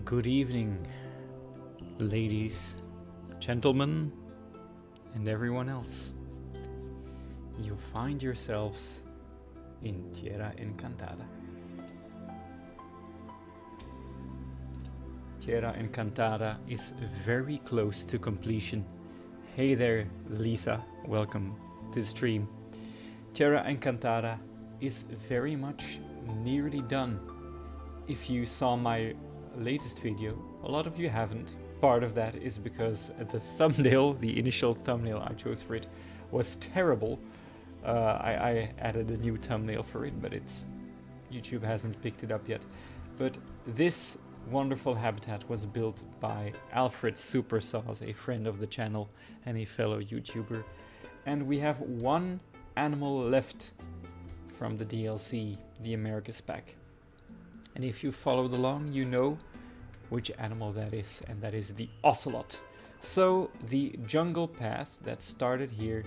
Good evening, ladies, gentlemen, and everyone else. You find yourselves in Tierra Encantada. Tierra Encantada is very close to completion. Hey there, Lisa, welcome to the stream. Tierra Encantada is very much nearly done. If you saw my latest video, a lot of you haven't. Part of that is because the thumbnail, the initial thumbnail I chose for it, was terrible. I added a new thumbnail for it, but YouTube hasn't picked it up yet. But this wonderful habitat was built by Alfred Supersauce, a friend of the channel and a fellow YouTuber. And we have one animal left from the DLC, the America's Pack. And if you followed along, you know which animal that is, and that is the Ocelot. So the jungle path that started here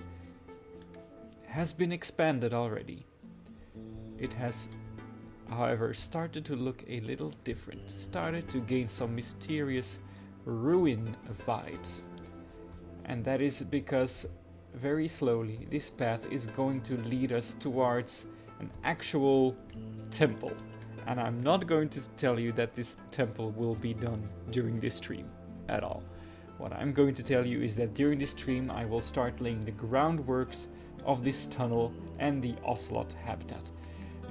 has been expanded already. It has, however, started to look a little different, started to gain some mysterious ruin vibes. And that is because very slowly this path is going to lead us towards an actual temple. And I'm not going to tell you that this temple will be done during this stream at all. What I'm going to tell you is that during this stream I will start laying the groundworks of this tunnel and the Ocelot habitat.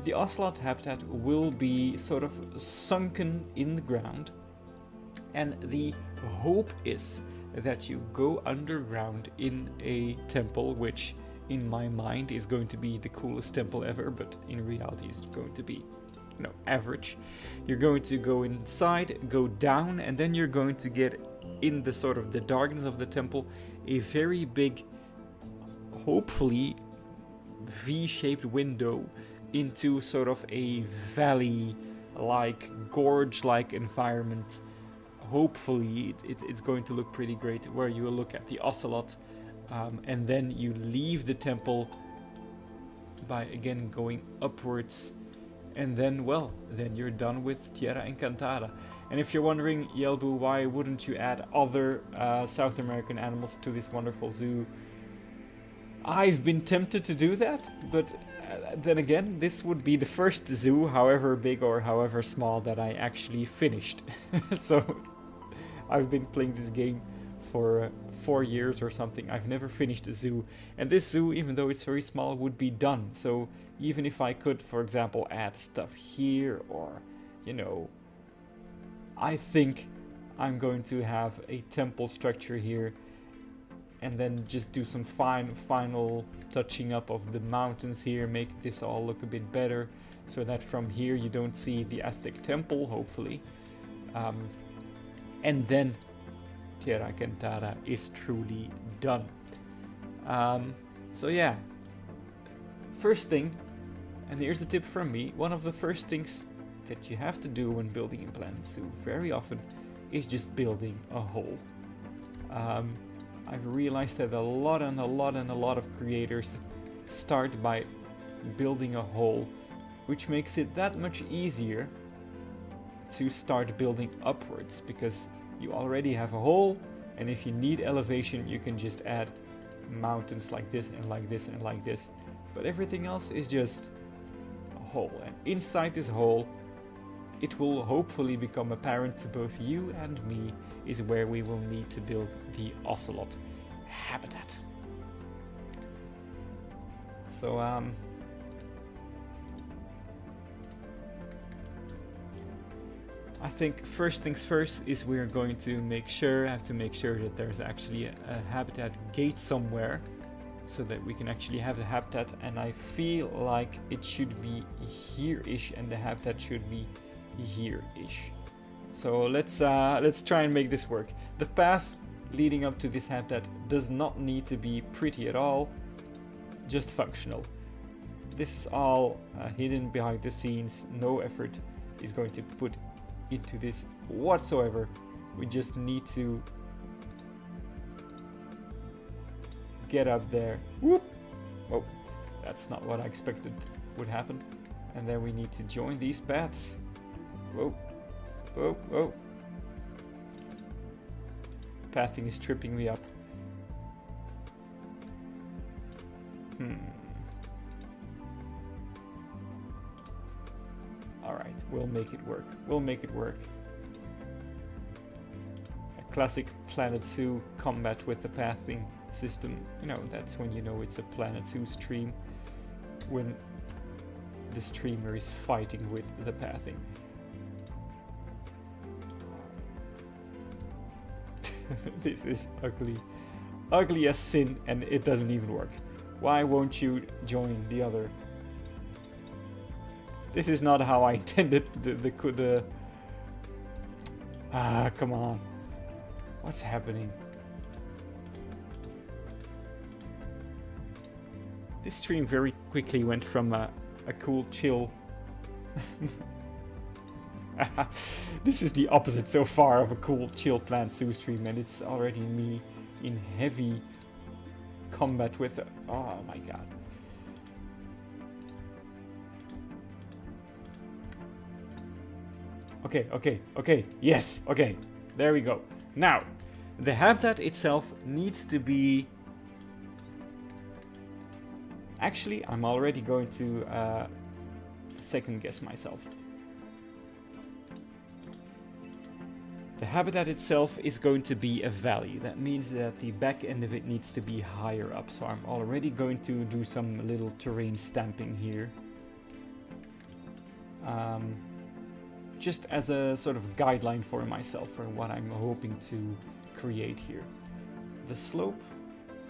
The Ocelot habitat will be sort of sunken in the ground, and the hope is that you go underground in a temple, which in my mind is going to be the coolest temple ever, but in reality is going to be average. You're going to go inside, go down, and then you're going to get in the sort of the darkness of the temple a very big, hopefully V-shaped window into sort of a valley-like, gorge-like environment. Hopefully it's going to look pretty great, where you will look at the Ocelot, and then you leave the temple by again going upwards. And then, well, then you're done with Tierra Encantada. And if you're wondering, Yelbu, why wouldn't you add other South American animals to this wonderful zoo? I've been tempted to do that, but then again, this would be the first zoo, however big or however small, that I actually finished. So, I've been playing this game for 4 years or something. I've never finished a zoo. And this zoo, even though it's very small, would be done. So, even if I could, for example, add stuff here, or, I think I'm going to have a temple structure here, and then just do some final touching up of the mountains here, make this all look a bit better, so that from here you don't see the Aztec temple, hopefully. And then Tierra Encantada is truly done. So yeah, first thing, and here's a tip from me, one of the first things that you have to do when building a Planet Zoo very often is just building a hole. I've realized that a lot of creators start by building a hole, which makes it that much easier to start building upwards, because you already have a hole, and if you need elevation you can just add mountains like this and like this and like this, but everything else is just a hole. And inside this hole, it will hopefully become apparent to both you and me, is where we will need to build the Ocelot habitat. So I think first things first is we're going to have to make sure that there's actually a habitat gate somewhere, so that we can actually have the habitat, and I feel like it should be here-ish and the habitat should be here-ish. So let's try and make this work. The path leading up to this habitat does not need to be pretty at all, just functional. This is all hidden behind the scenes, no effort is going to put into this whatsoever. We just need to get up there. Whoop! Oh, that's not what I expected would happen. And then we need to join these paths. Whoa, whoa, whoa. pathing is tripping me up. Alright, we'll make it work. We'll make it work. A classic Planet Zoo combat with the pathing system. You know, that's when you know it's a Planet Zoo stream. When the streamer is fighting with the pathing. This is ugly. Ugly as sin, and it doesn't even work. Why won't you join the other? This is not how I intended the Ah, come on. What's happening? This stream very quickly went from a cool, chill... This is the opposite so far of a cool, chill Planet Zoo stream, and it's already me in heavy combat with... Oh my god. Okay, yes, okay, there we go. Now, the habitat itself needs to be... Actually, I'm already going to second guess myself. The habitat itself is going to be a valley. That means that the back end of it needs to be higher up. So I'm already going to do some little terrain stamping here. Just as a sort of guideline for myself for what I'm hoping to create here. The slope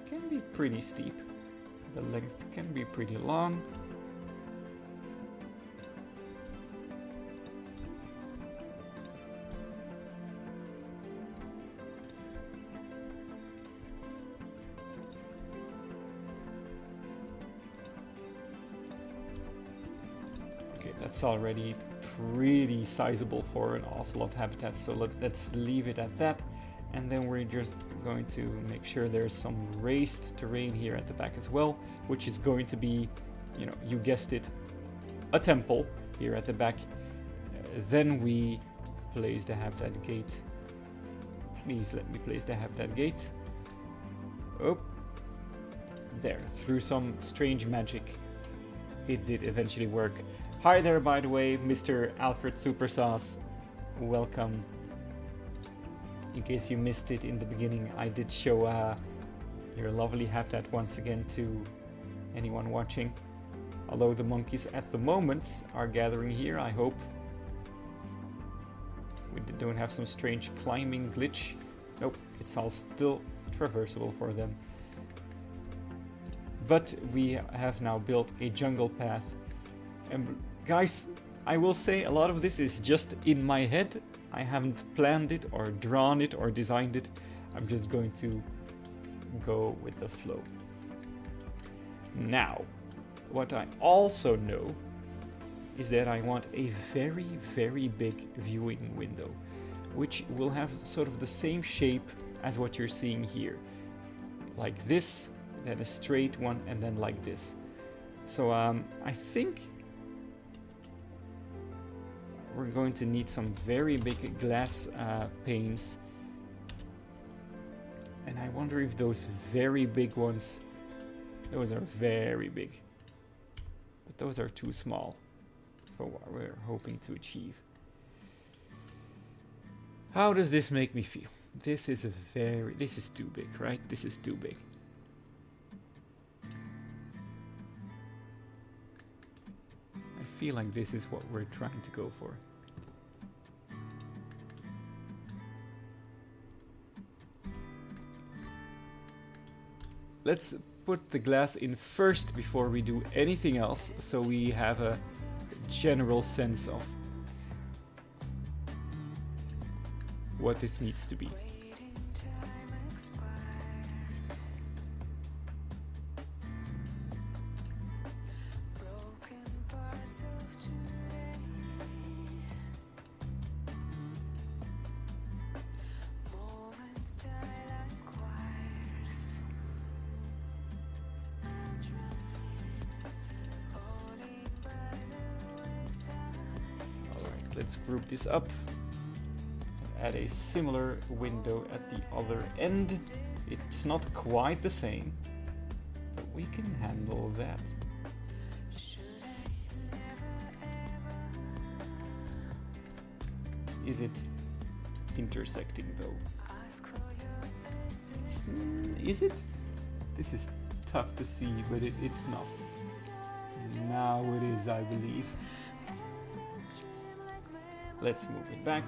can be pretty steep. The length can be pretty long. Okay, that's already pretty sizable for an ocelot habitat, so let's leave it at that. And then we're just going to make sure there's some raised terrain here at the back as well, which is going to be, you know, you guessed it, a temple here at the back. Then we place the habitat gate. Please let me place the habitat gate. Oh, there, through some strange magic, it did eventually work. Hi there, by the way, Mr. Alfred Supersauce. Welcome. In case you missed it in the beginning, I did show your lovely habitat once again to anyone watching. Although the monkeys at the moment are gathering here, I hope. We don't have some strange climbing glitch. Nope, it's all still traversable for them. But we have now built a jungle path. And guys, I will say a lot of this is just in my head. I haven't planned it or drawn it or designed it. I'm just going to go with the flow. Now, what I also know is that I want a very, very big viewing window, which will have sort of the same shape as what you're seeing here. Like this, then a straight one, and then like this. So I think we're going to need some very big glass panes. And I wonder if those very big ones, those are very big. But those are too small for what we're hoping to achieve. How does this make me feel? This is too big, right? This is too big. I feel like this is what we're trying to go for. Let's put the glass in first before we do anything else, so we have a general sense of what this needs to be. Let's group this up. add a similar window at the other end. It's not quite the same, but we can handle that. Is it intersecting though? Is it? This is tough to see, but it's not. Now it is, I believe. Let's move it back.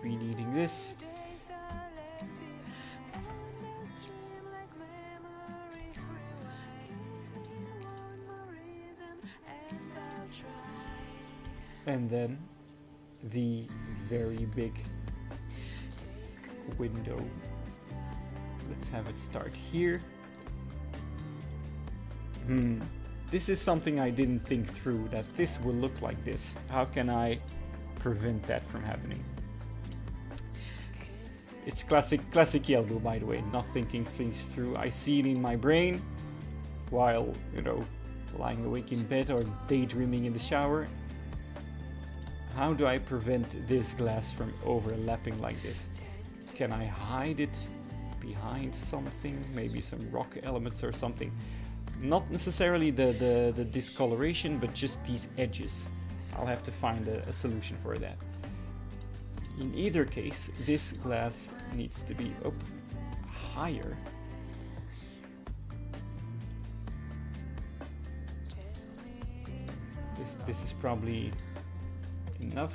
Be needing this. And then the very big window. Let's have it start here. This is something I didn't think through, that this will look like this. How can I prevent that from happening? It's classic Yelbu, by the way, not thinking things through. I see it in my brain while, you know, lying awake in bed or daydreaming in the shower. How do I prevent this glass from overlapping like this? Can I hide it behind something? Maybe some rock elements or something. Not necessarily the discoloration, but just these edges. I'll have to find a solution for that. In either case, this glass needs to be up higher. This is probably enough.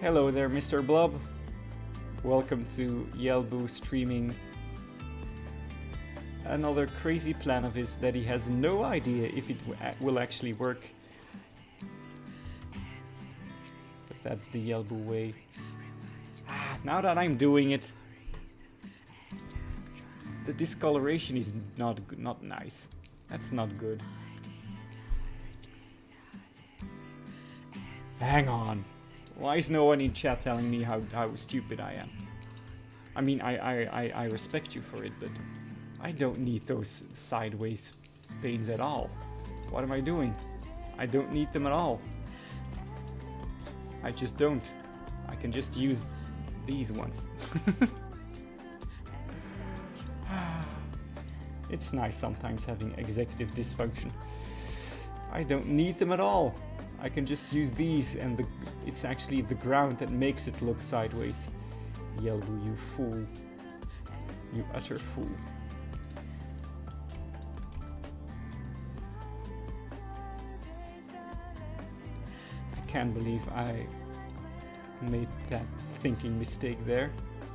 Hello there, Mr. Blob. Welcome to Yelbu streaming. Another crazy plan of his that he has no idea if it will actually work. But that's the Yelbu way. Now that I'm doing it, the discoloration is not nice. That's not good. Hang on. Why is no one in chat telling me how stupid I am? I mean, I respect you for it, but I don't need those sideways panes at all. What am I doing? I don't need them at all. I just don't. I can just use these ones. It's nice sometimes having executive dysfunction. I don't need them at all. I can just use these, and it's actually the ground that makes it look sideways. Yelbu, you fool. You utter fool. I can't believe I made that thinking mistake there.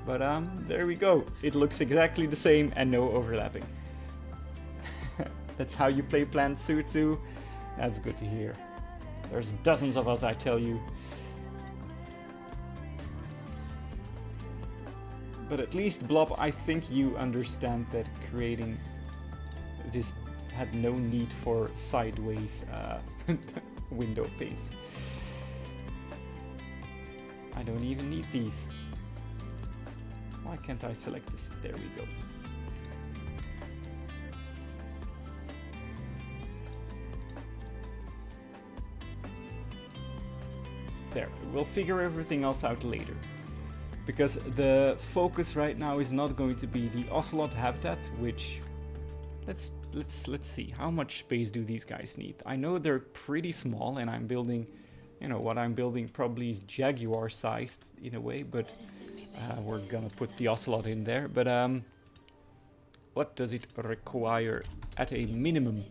But there we go. It looks exactly the same and no overlapping. That's how you play Plant Zoo too. That's good to hear. There's dozens of us, I tell you. But at least, Blob, I think you understand that creating this had no need for sideways window panes. I don't even need these. Why can't I select this? There we go. There, we'll figure everything else out later. Because the focus right now is not going to be the Ocelot habitat, which let's see, how much space do these guys need? I know they're pretty small, and I'm building, you know, what I'm building probably is Jaguar sized in a way, but we're gonna put the Ocelot in there. But what does it require at a minimum?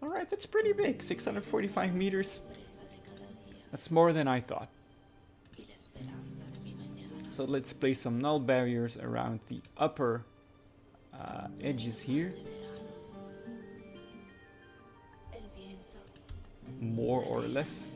Alright, that's pretty big, 645 meters. That's more than I thought. So let's place some null barriers around the upper edges here. More or less.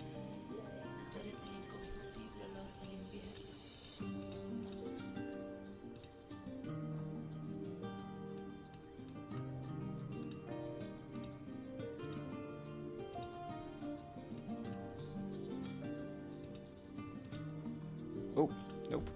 Oh, nope.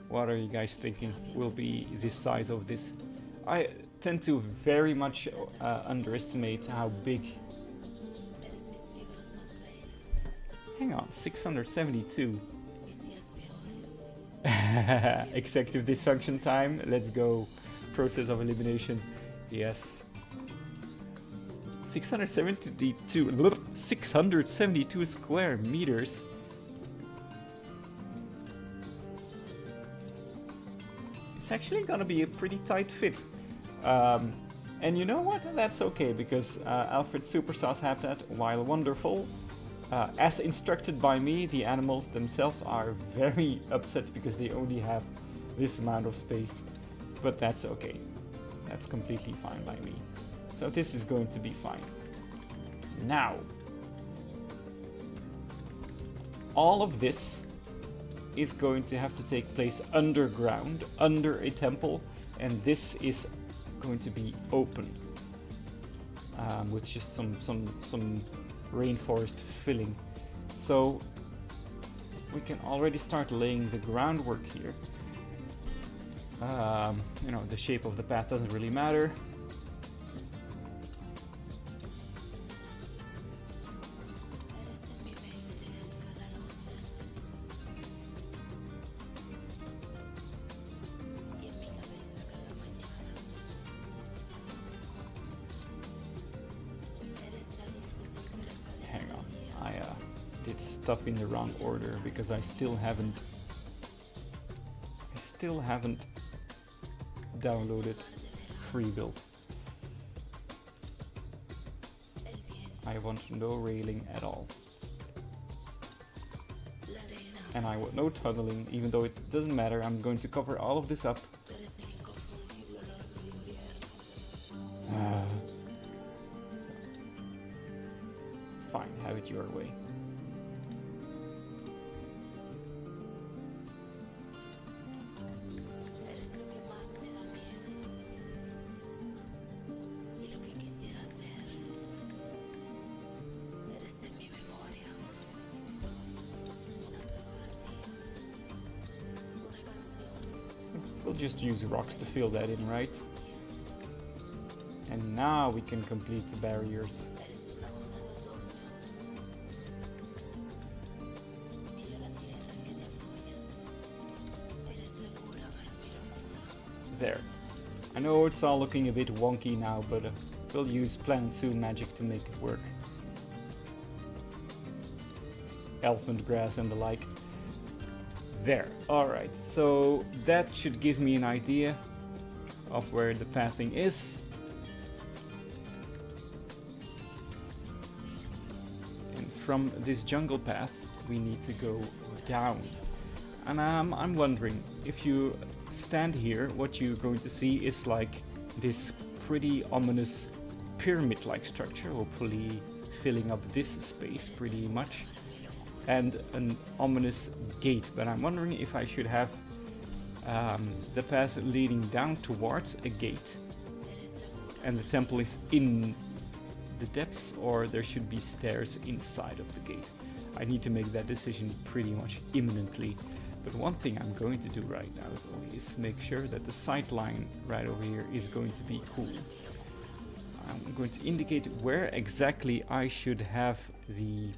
What are you guys thinking will be the size of this? I tend to very much underestimate how big. Hang on, 672. Executive dysfunction time. Let's go. Process of elimination. Yes. 672 square meters. It's actually gonna be a pretty tight fit. And you know what? That's okay, because Alfred's Super Sauce Habitat, while wonderful, as instructed by me, the animals themselves are very upset because they only have this amount of space. But that's okay. That's completely fine by me. So this is going to be fine. Now, all of this is going to have to take place underground, under a temple, and this is going to be open, with just some rainforest filling. So we can already start laying the groundwork here. You know, the shape of the path doesn't really matter. Stuff in the wrong order because I still haven't downloaded Freebuild. I want no railing at all, and I want no tunneling, even though it doesn't matter. I'm going to cover all of this up. Fine, have it your way. We'll just use rocks to fill that in, right? And now we can complete the barriers. There. I know it's all looking a bit wonky now, but we'll use Planet Zoo magic to make it work. Elephant grass and the like. There. Alright, so that should give me an idea of where the pathing is. And from this jungle path, we need to go down. And I'm wondering, if you stand here, what you're going to see is like this pretty ominous pyramid-like structure, hopefully filling up this space pretty much. And an ominous gate, but I'm wondering if I should have the path leading down towards a gate and the temple is in the depths, or there should be stairs inside of the gate. I need to make that decision pretty much imminently, but one thing I'm going to do right now is make sure that the sight line right over here is going to be cool. I'm going to indicate where exactly I should have the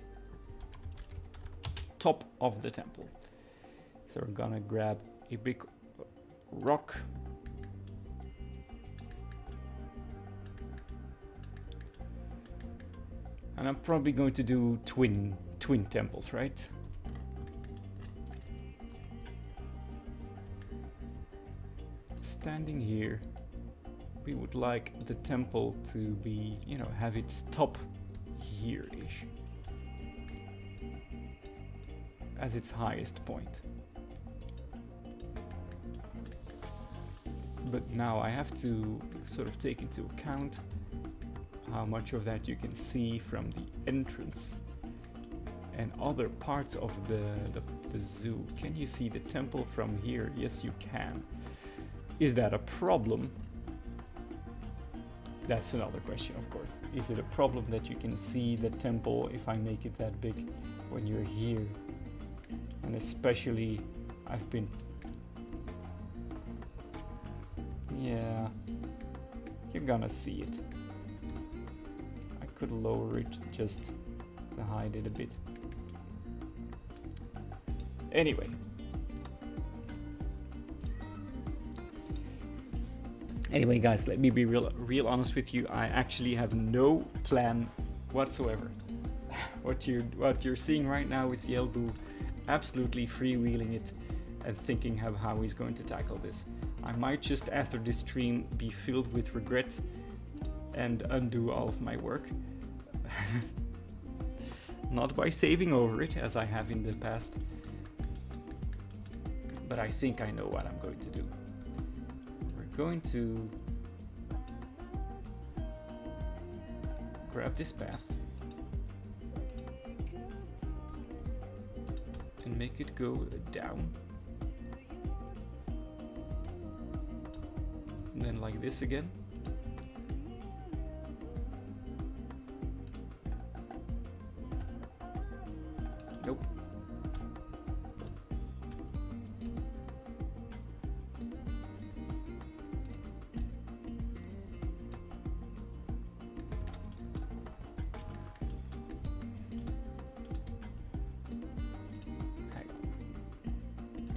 top of the temple. So we're gonna grab a big rock. And I'm probably going to do twin temples, right? Standing here, we would like the temple to be, you know, have its top here-ish as its highest point. But now I have to sort of take into account how much of that you can see from the entrance and other parts of the zoo. Can you see the temple from here? Yes, you can. Is that a problem? That's another question, of course. Is it a problem that you can see the temple if I make it that big when you're here? And especially, I've been... Yeah, you're gonna see it. I could lower it just to hide it a bit. Anyway. Anyway, guys, let me be real honest with you. I actually have no plan whatsoever. What you're seeing right now is Yelbu absolutely freewheeling it and thinking how he's going to tackle this. I might just after this stream be filled with regret and undo all of my work. Not by saving over it as I have in the past, but I think I know what I'm going to do. We're going to grab this path and make it go down. And then like this again. Nope.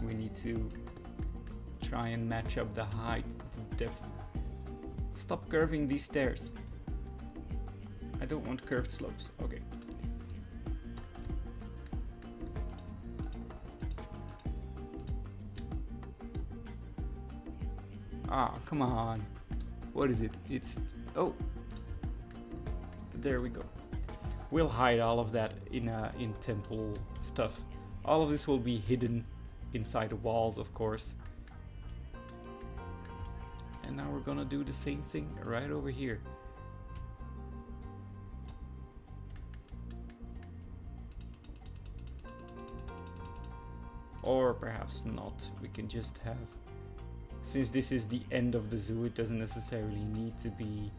We need to try and match up the height, the depth. Stop curving these stairs. I don't want curved slopes. Okay. Ah, come on. What is it? It's... Oh. There we go. We'll hide all of that in temple stuff. All of this will be hidden inside the walls, of course. And now we're gonna do the same thing right over here. Or perhaps not. We can just have... Since this is the end of the zoo, it doesn't necessarily need to be...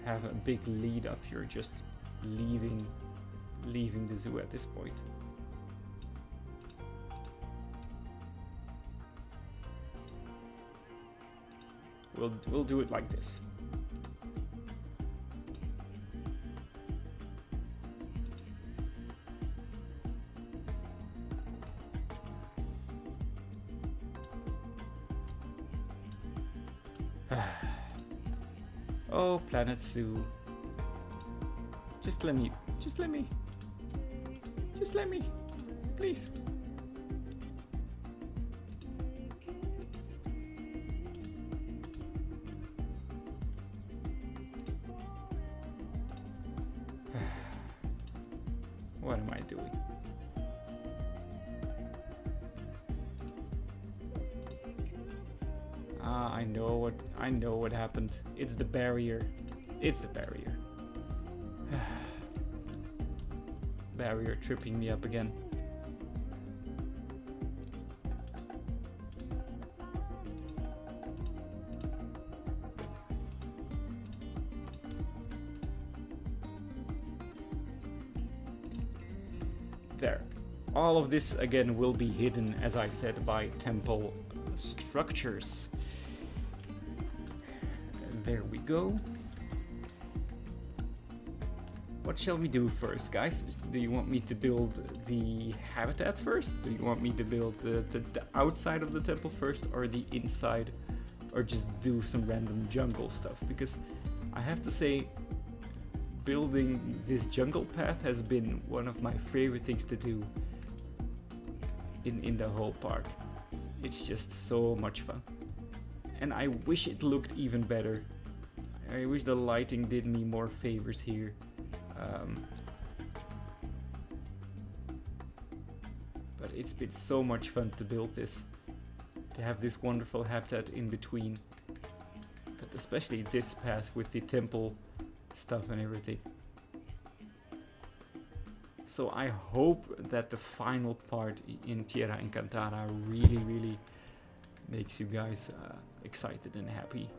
have a big lead up. You're just leaving the zoo at this point. We'll do it like this. Oh, Planet Zoo. Just let me, please. What am I doing? Ah, I know what happened. It's the barrier. It's the barrier. Barrier tripping me up again. There. All of this again will be hidden, as I said, by temple structures. There we go. What shall we do first, guys? Do you want me to build the habitat first? Do you want me to build the outside of the temple first, or the inside, or just do some random jungle stuff? Because I have to say, building this jungle path has been one of my favorite things to do in the whole park. It's just so much fun. And I wish it looked even better. I wish the lighting did me more favors here. But it's been so much fun to build this. To have this wonderful habitat in between. But especially this path with the temple stuff and everything. So I hope that the final part in Tierra Encantada really makes you guys excited and happy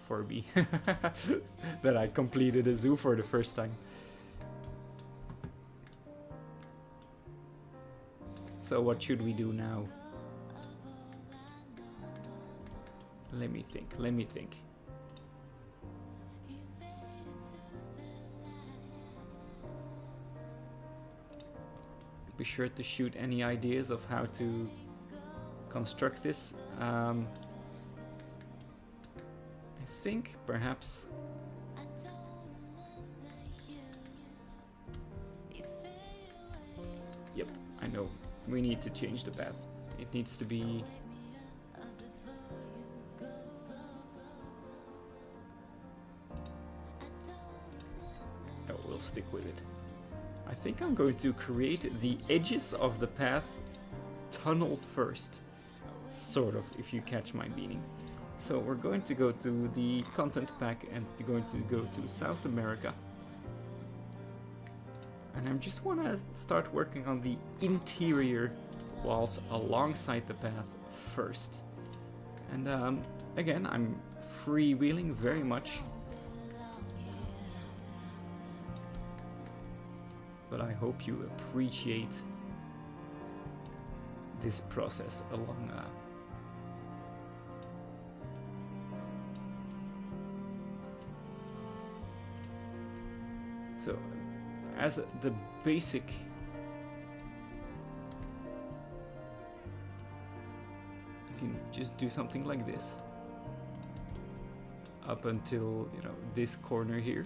for me that I completed a zoo for the first time. So what should we do now? Let me think. Be sure to shoot any ideas of how to construct this. I think perhaps yep, I know. We need to change the path. It needs to be we'll stick with it. I think I'm going to create the edges of the path tunnel first, sort of, if you catch my meaning. So we're going to go to the content pack and we're going to go to South America. And I just want to start working on the interior walls alongside the path first. And again, I'm freewheeling very much. But I hope you appreciate this process along so as the basic you can just do something like this up until, you know, this corner here.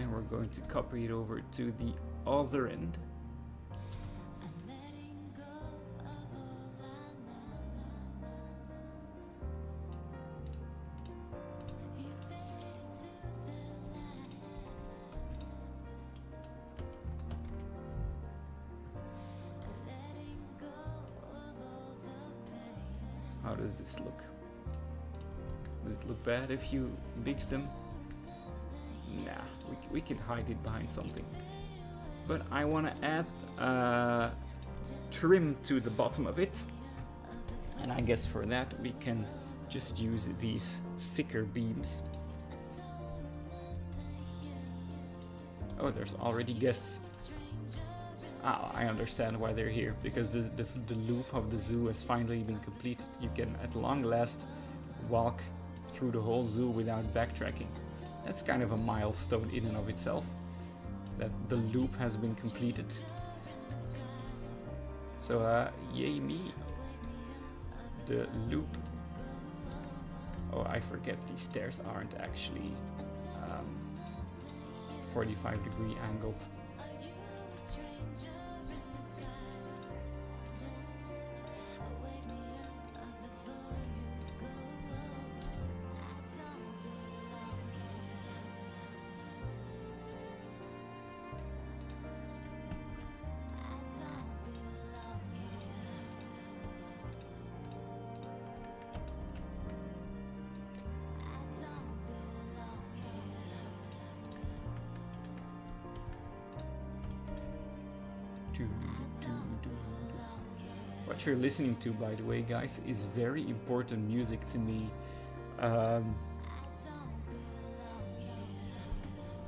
And we're going to copy it over to the other end. How does this look? Does it look bad if you mix them? Nah, we can hide it behind something. But I want to add trim to the bottom of it. And I guess for that we can just use these thicker beams. Oh, there's already guests. Ah, I understand why they're here. Because the loop of the zoo has finally been completed. You can at long last walk through the whole zoo without backtracking. That's kind of a milestone in and of itself, that the loop has been completed. So, yay me. The loop. Oh, I forget these stairs aren't actually 45-degree angled. What you're listening to, by the way, guys, is very important music to me.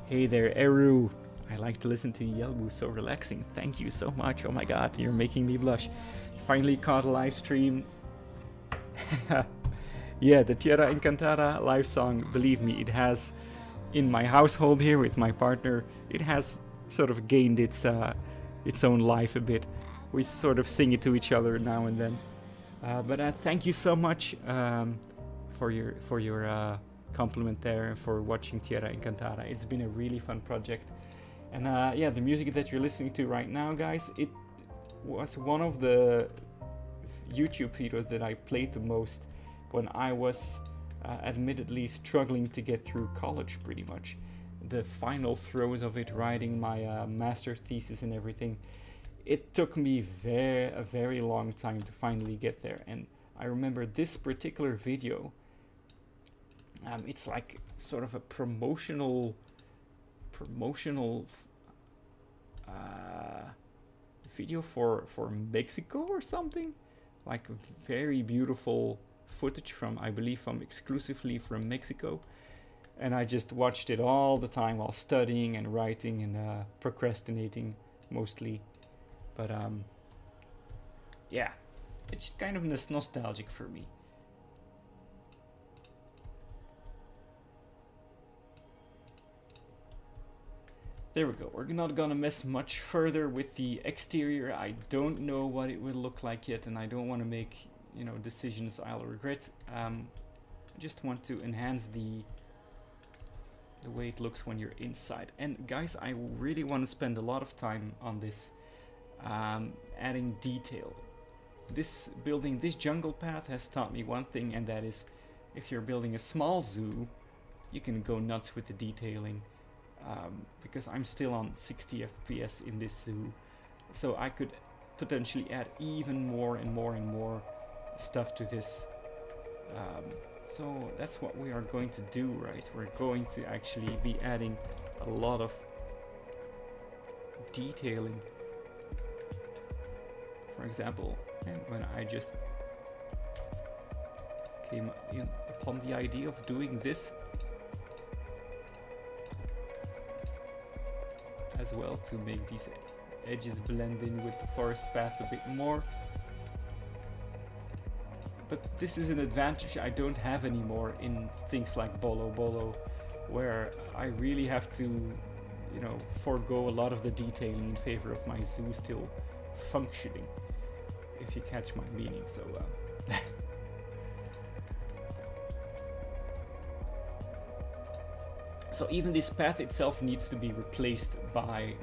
Hey there, Eru. I like to listen to Yelbu, so relaxing. Thank you so much. Oh my god, you're making me blush. Finally caught a live stream. Yeah, the Tierra Encantada live song, believe me, it has, in my household here with my partner, it has sort of gained its own life a bit. We sort of sing it to each other now and then. But thank you so much for your compliment there, for watching Tierra Encantada. It's been a really fun project. And yeah, the music that you're listening to right now, guys, it was one of the YouTube videos that I played the most when I was admittedly struggling to get through college, pretty much. The final throes of it, writing my master thesis and everything. It took me a very long time to finally get there. And I remember this particular video, it's like sort of a promotional video for Mexico or something. Like very beautiful footage from, I believe, exclusively from Mexico. And I just watched it all the time while studying and writing and procrastinating mostly. But yeah, it's just kind of nostalgic for me. There we go. We're not gonna mess much further with the exterior. I don't know what it will look like yet, and I don't want to make, you know, decisions I'll regret. I just want to enhance the way it looks when you're inside. And guys, I really want to spend a lot of time on this, adding detail. This jungle path has taught me one thing, and that is, if you're building a small zoo, you can go nuts with the detailing. Because I'm still on 60 FPS in this zoo, so I could potentially add even more and more and more stuff to this. So that's what we are going to do, right? We're going to actually be adding a lot of detailing. For example, and when I just came upon the idea of doing this as well, to make these edges blend in with the forest path a bit more. But this is an advantage I don't have anymore in things like Bolo Bolo, where I really have to, you know, forego a lot of the detailing in favor of my zoo still functioning, if you catch my meaning. So so even this path itself needs to be replaced by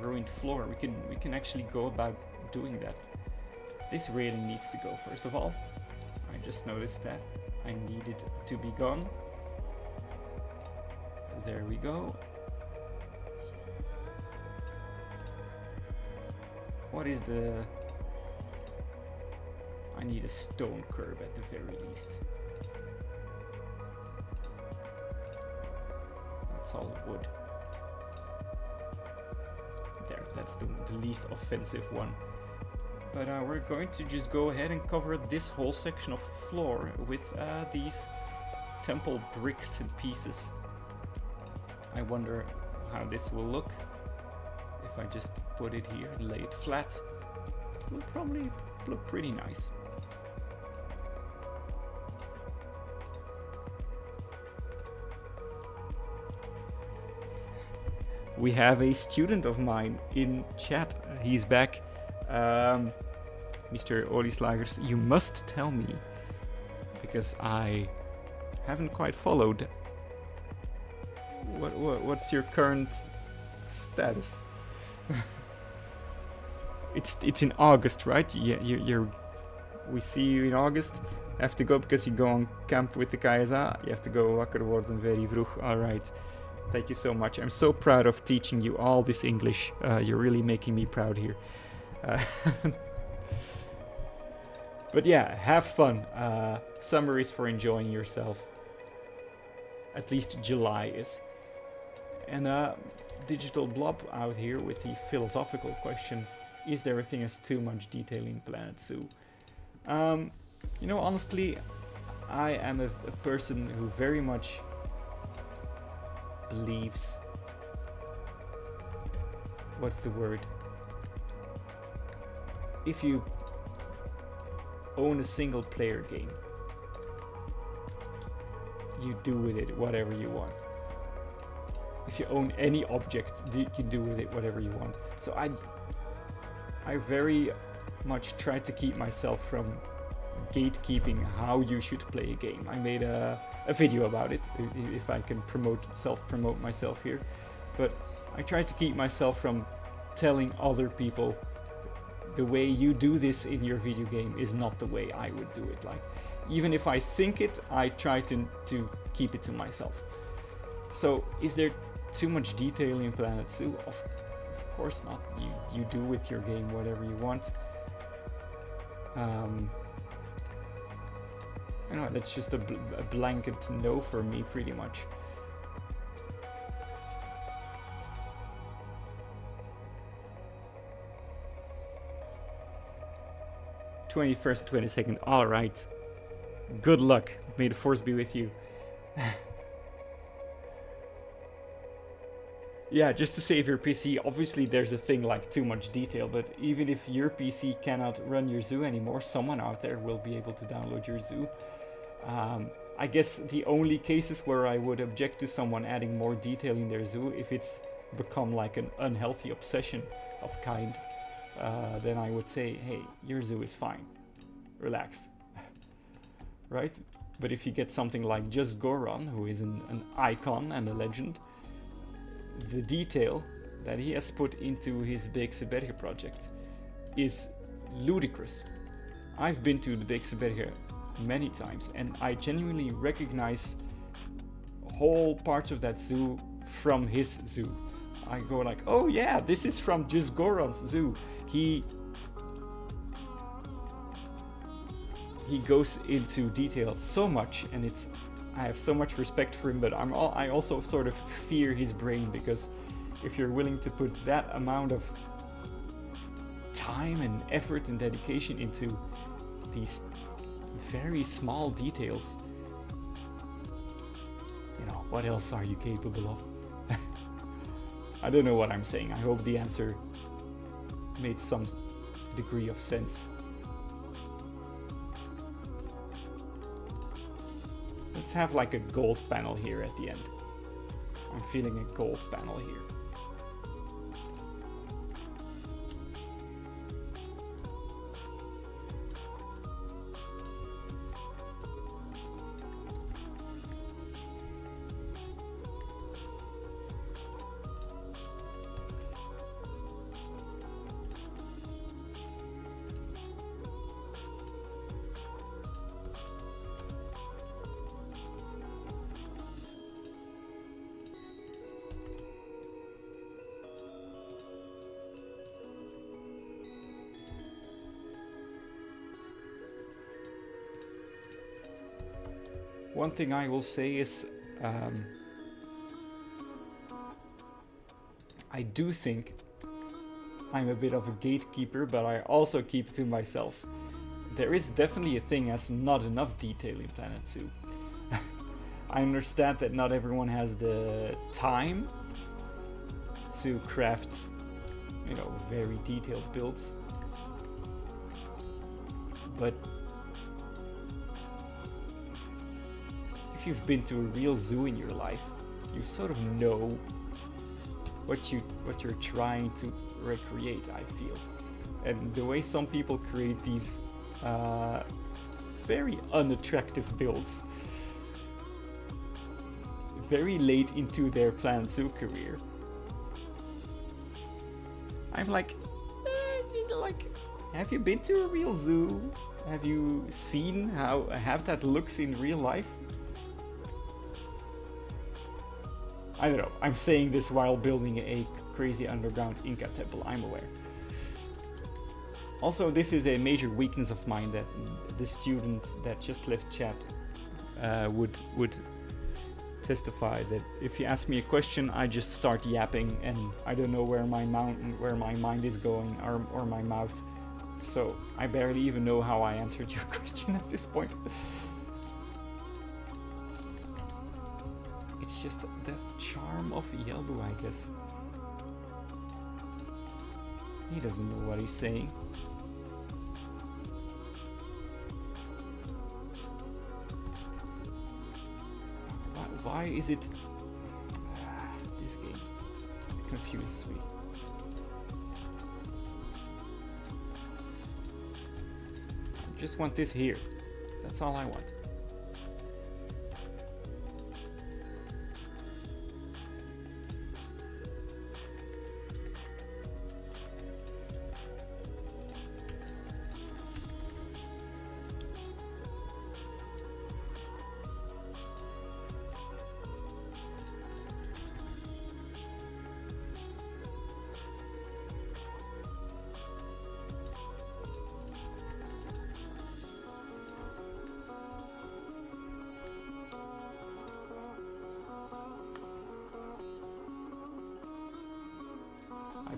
ruined floor. We can actually go about doing that. This railing needs to go first of all. I just noticed that I need it to be gone. There we go. What is the... I need a stone curb at the very least. Solid wood. There, that's the least offensive one. But we're going to just go ahead and cover this whole section of floor with these temple bricks and pieces. I wonder how this will look if I just put it here, lay it flat. It will probably look pretty nice. We have a student of mine in chat. He's back. Mr. Olieslagers, you must tell me, because I haven't quite followed. What's your current status? It's in August, right? Yeah, we see you in August. Have to go because you go on camp with the KSA. You have to go wakker worden very vroeg. All right. Thank you so much. I'm so proud of teaching you all this English. You're really making me proud here. But yeah, have fun. Summer is for enjoying yourself. At least July is. And Digital Blob out here with the philosophical question: is there a thing as too much detail in Planet Zoo? You know, honestly, I am a person who very much believes... what's the word? If you own a single player game, you do with it whatever you want. If you own any object, you can do with it whatever you want. So I very much try to keep myself from gatekeeping how you should play a game. I made a video about it, if I can self-promote myself here. But I try to keep myself from telling other people the way you do this in your video game is not the way I would do it. Like, even if I think it, I try to keep it to myself. So, is there too much detail in Planet Zoo? Of course not. You do with your game whatever you want. I know, that's just a blanket no for me, pretty much. 21st, 22nd. All right. Good luck. May the force be with you. Yeah, just to save your PC, obviously there's a thing like too much detail, but even if your PC cannot run your zoo anymore, someone out there will be able to download your zoo. I guess the only cases where I would object to someone adding more detail in their zoo, if it's become like an unhealthy obsession of kind, then I would say, hey, your zoo is fine. Relax. Right? But if you get something like Just Goron, who is an icon and a legend, the detail that he has put into his Beekse Bergen project is ludicrous. I've been to the Beekse Bergen many times and I genuinely recognize whole parts of that zoo from his zoo. I go like, oh yeah, this is from Just Goron's zoo. He goes into detail so much, and I have so much respect for him, but I also sort of fear his brain, because if you're willing to put that amount of time and effort and dedication into these very small details, you know, what else are you capable of? I don't know what I'm saying. I hope the answer made some degree of sense. Let's have like a gold panel here at the end. I'm feeling a gold panel here. One thing I will say is, I do think I'm a bit of a gatekeeper, but I also keep to myself. There is definitely a thing as not enough detail in Planet Zoo. I understand that not everyone has the time to craft, you know, very detailed builds. But if you've been to a real zoo in your life, you sort of know what you're trying to recreate, I feel. And the way some people create these very unattractive builds very late into their Planet Zoo career, I'm like, have you been to a real zoo? Have you seen how a habitat looks in real life? I don't know, I'm saying this while building a crazy underground Inca temple, I'm aware. Also, this is a major weakness of mine that the student that just left chat would testify, that if you ask me a question, I just start yapping and I don't know where my mind is going, or my mouth. So I barely even know how I answered your question at this point. It's just the charm of Yelbu, I guess. He doesn't know what he's saying. Why is it... this game confuses me. I just want this here. That's all I want.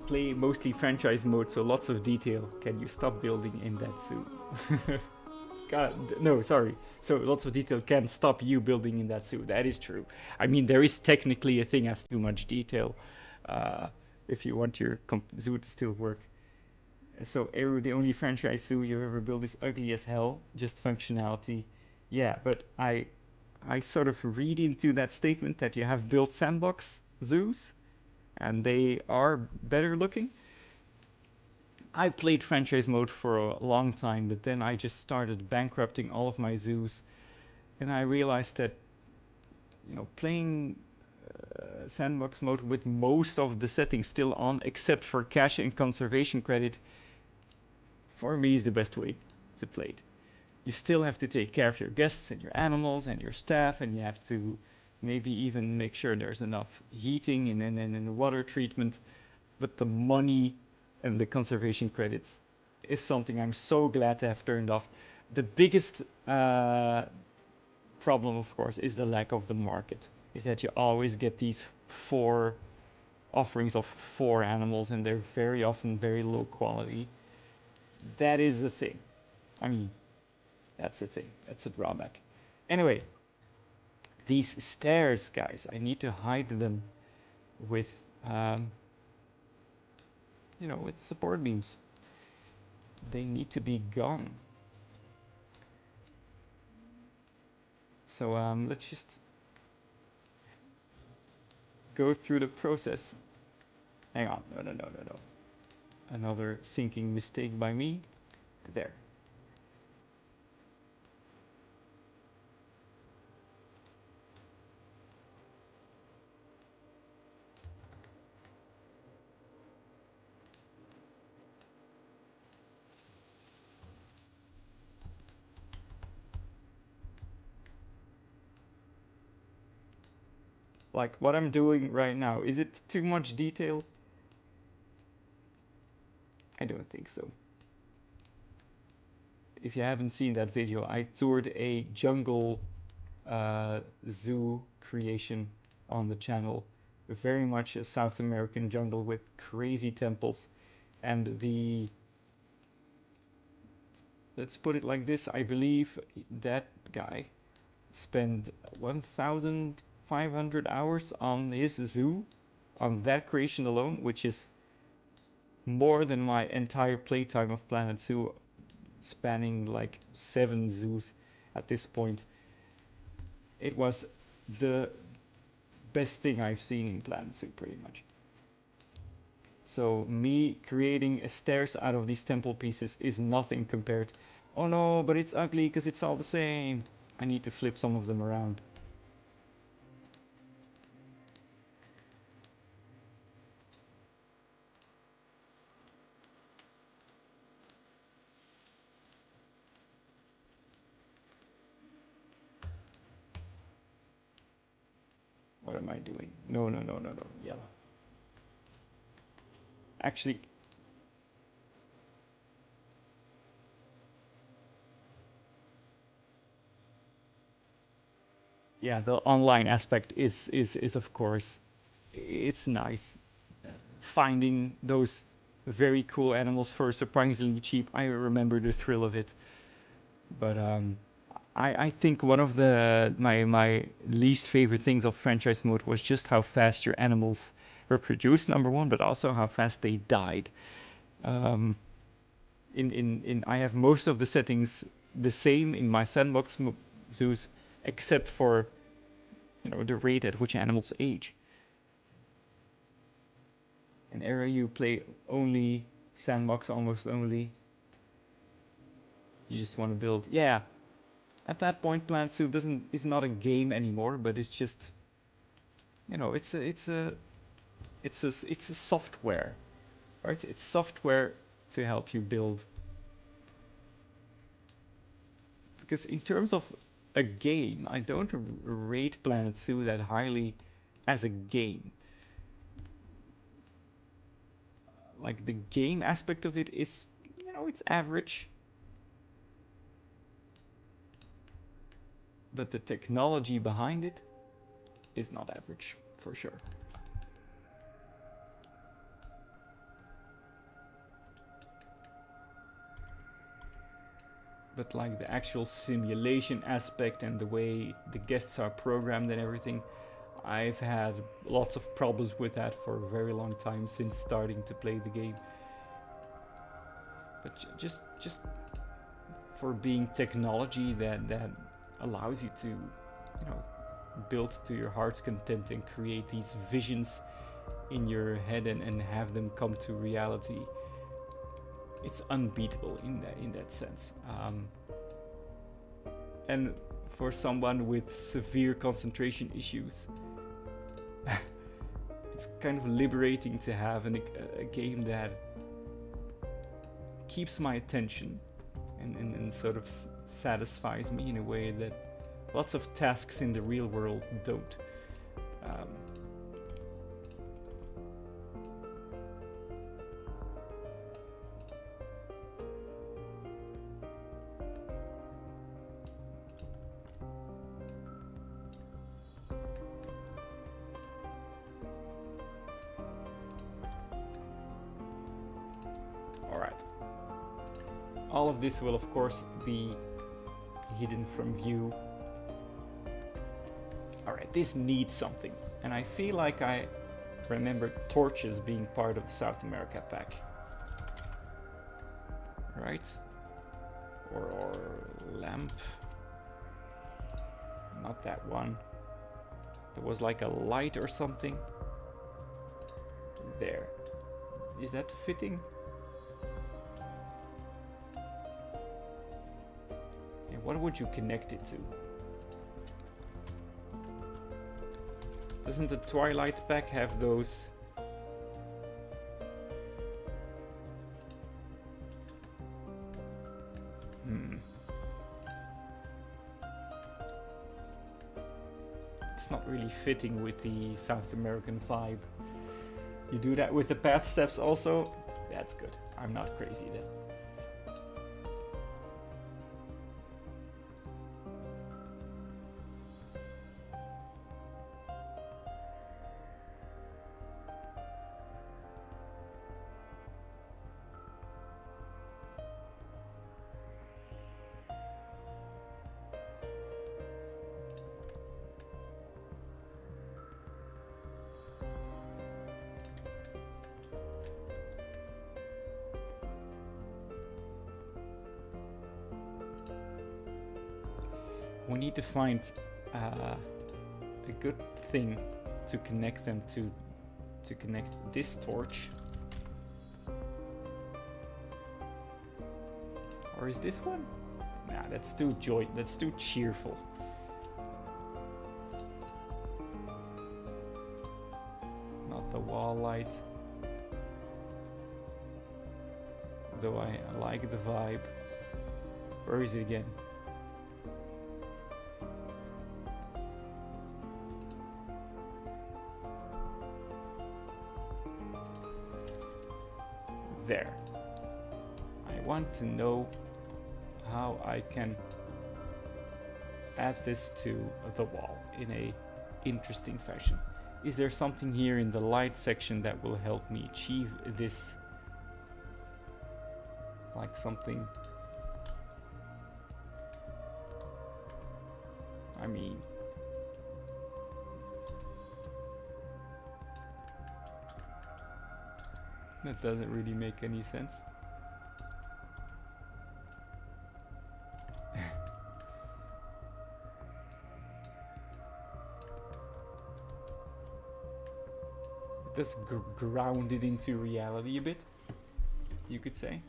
play mostly franchise mode, so lots of detail. Can you stop building in that zoo? God, no, sorry. So lots of detail can stop you building in that zoo. That is true. I mean, there is technically a thing as too much detail, if you want your zoo to still work. So Eru, the only franchise zoo you've ever built, is ugly as hell. Just functionality. Yeah, but I sort of read into that statement that you have built sandbox zoos, and they are better looking. I played franchise mode for a long time, but then I just started bankrupting all of my zoos, and I realized that, you know, playing sandbox mode with most of the settings still on, except for cache and conservation credit, for me is the best way to play it. You still have to take care of your guests and your animals and your staff, and you have to maybe even make sure there's enough heating and water treatment. But the money and the conservation credits is something I'm so glad to have turned off. The biggest problem, of course, is the lack of the market. Is that you always get these 4 offerings of 4 animals, and they're very often very low quality. That is the thing. I mean, that's the thing. That's a drawback. Anyway, these stairs, guys, I need to hide them with, you know, with support beams. They need to be gone. So let's just go through the process. Hang on, no. Another thinking mistake by me. There. Like what I'm doing right now, is it too much detail? I don't think so. If you haven't seen that video, I toured a jungle zoo creation on the channel. Very much a South American jungle with crazy temples. And the, let's put it like this, I believe that guy spent 1,500 hours on his zoo, on that creation alone, which is more than my entire playtime of Planet Zoo, spanning like 7 zoos at this point. It was the best thing I've seen in Planet Zoo, pretty much. So me creating stairs out of these temple pieces is nothing compared. Oh no, but it's ugly because it's all the same. I need to flip some of them around. What am I doing? No. Yellow. Actually, yeah, the online aspect is of course, it's nice. Finding those very cool animals for surprisingly cheap. I remember the thrill of it. But I think one of my least favorite things of franchise mode was just how fast your animals were produced, number one, but also how fast they died. Um, in I have most of the settings the same in my sandbox zoos, except for, you know, the rate at which animals age. In Era you play only sandbox, almost only. You just want to build, yeah. At that point, Planet Zoo is not a game anymore, but it's just, you know, it's a software, right? It's software to help you build. Because in terms of a game, I don't rate Planet Zoo that highly as a game. Like the game aspect of it is, you know, it's average. But the technology behind it is not average, for sure. but like the actual simulation aspect and the way the guests are programmed and everything, I've had lots of problems with that for a very long time since starting to play the game. But just for being technology that allows you to, you know, build to your heart's content and create these visions in your head and have them come to reality, it's unbeatable in that sense. And for someone with severe concentration issues, it's kind of liberating to have a game that keeps my attention and sort of satisfies me in a way that lots of tasks in the real world don't. All of this will of course be hidden from view. Alright, this needs something. And I feel like I remember torches being part of the South America pack. Right? Or lamp. Not that one. There was like a light or something. There. Is that fitting? What would you connect it to? Doesn't the Twilight pack have those? It's not really fitting with the South American vibe. You do that with the path steps also? That's good. I'm not crazy then. We need to find a good thing to connect them to connect this torch. Or is this one? Nah, that's too that's too cheerful. Not the wall light. Though I like the vibe. Where is it again? There. I want to know how I can add this to the wall in a interesting fashion. Is there something here in the light section that will help me achieve this? Like something... I mean... that doesn't really make any sense. That's grounded into reality a bit, you could say.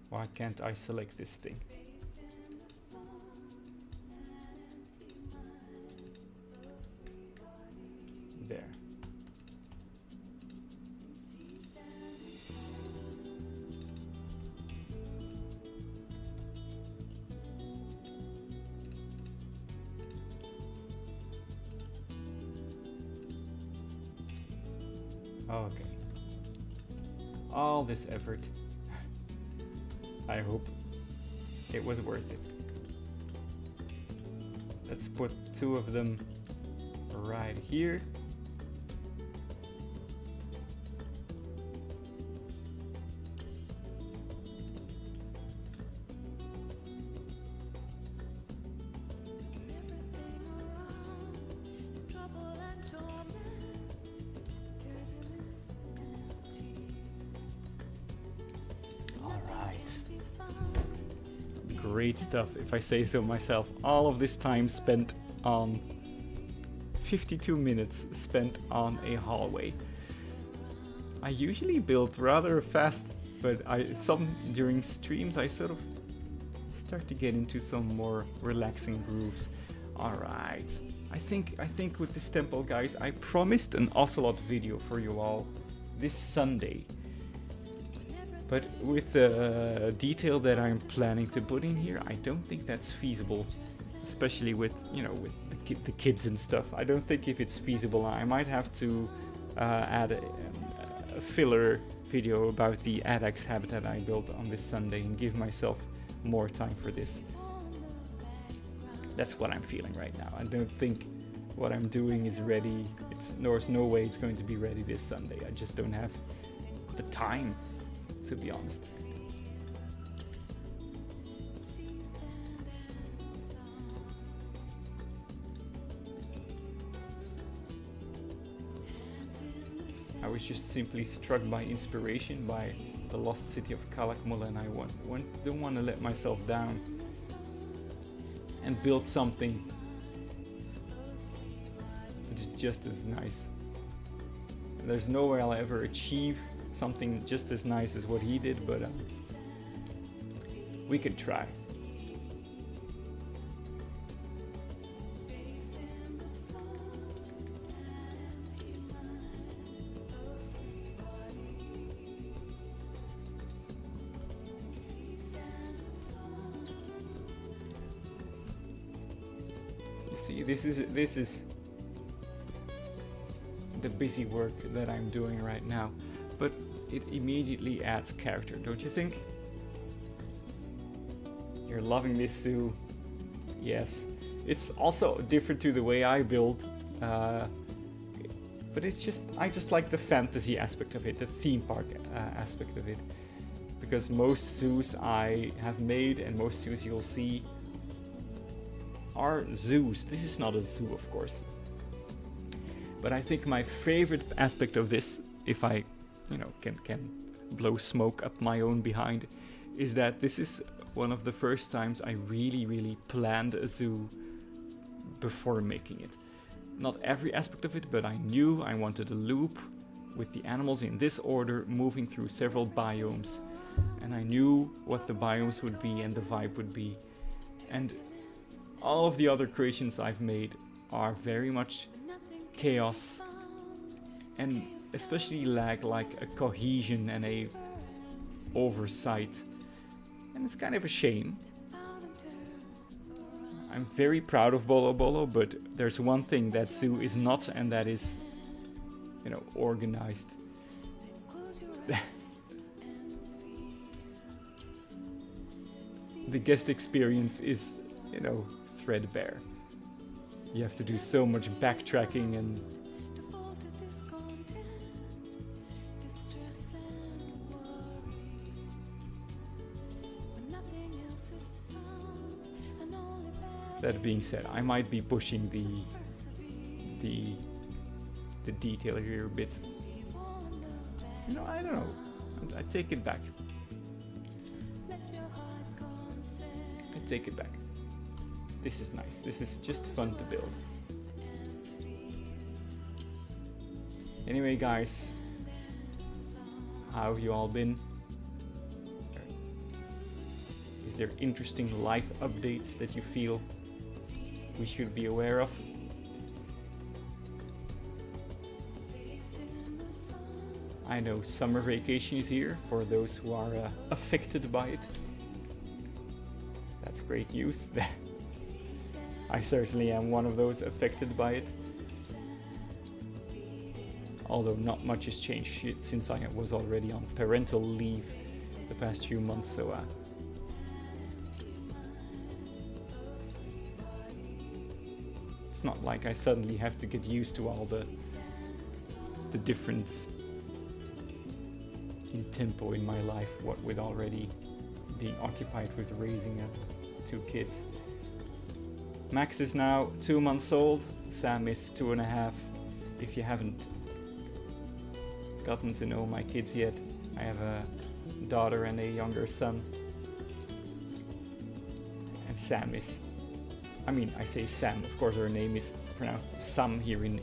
Why can't I select this thing? There. Okay. All this effort. I hope it was worth it. Let's put 2 of them right here. Great stuff, if I say so myself. All of this time spent on 52 minutes spent on a hallway. I usually build rather fast, but during streams I sort of start to get into some more relaxing grooves. All right, I think with this temple, guys, I promised an Ocelot video for you all this Sunday. But with the detail that I'm planning to put in here, I don't think that's feasible. Especially with, you know, with the kids and stuff. I don't think if it's feasible, I might have to add a filler video about the Adax habitat I built on this Sunday and give myself more time for this. That's what I'm feeling right now. I don't think what I'm doing is ready. There's no way it's going to be ready this Sunday. I just don't have the time, to be honest. I was just simply struck by inspiration by the lost city of Kalakmul, and I don't want to let myself down and build something that is just as nice. There's no way I'll ever achieve something just as nice as what he did, but we could try. You see, this is the busy work that I'm doing right now, but it immediately adds character, don't you think? You're loving this zoo. Yes, it's also different to the way I build, but I just like the fantasy aspect of it, the theme park aspect of it, because most zoos I have made and most zoos you'll see are zoos. This is not a zoo, of course. But I think my favorite aspect of this, if I, can blow smoke up my own behind, is that this is one of the first times I really planned a zoo before making it. Not every aspect of it, but I knew I wanted a loop with the animals in this order, moving through several biomes, and I knew what the biomes would be and the vibe would be. And all of the other creations I've made are very much chaos, and especially lack like a cohesion and a oversight, and it's kind of a shame. I'm very proud of Bolo Bolo, but there's one thing that zoo is not, and that is, organized. The guest experience is, threadbare. You have to do so much backtracking and that being said, I might be pushing the detail here a bit. I don't know. I take it back. I take it back. This is nice. This is just fun to build. Anyway, guys, how have you all been? Is there interesting life updates that you feel we should be aware of? I know summer vacation is here for those who are affected by it. That's great news. I certainly am one of those affected by it. although not much has changed since I was already on parental leave the past few months, so it's not like I suddenly have to get used to all the difference in tempo in my life, what with already being occupied with raising 2 kids. Max is now 2 months old, Sam is 2.5. If you haven't gotten to know my kids yet, I have a daughter and a younger son. And Sam is, I mean, I say Sam, of course her name is pronounced Sam here in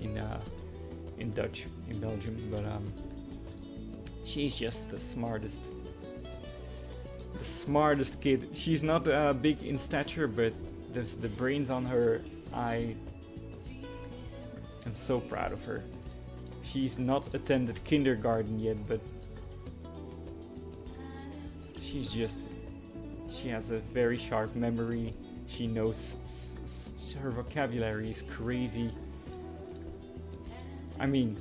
Dutch, in Belgium, but she's just the smartest kid. She's not big in stature, but the brains on her, I am so proud of her. She's not attended kindergarten yet, but she has a very sharp memory. She knows, her vocabulary is crazy. I mean,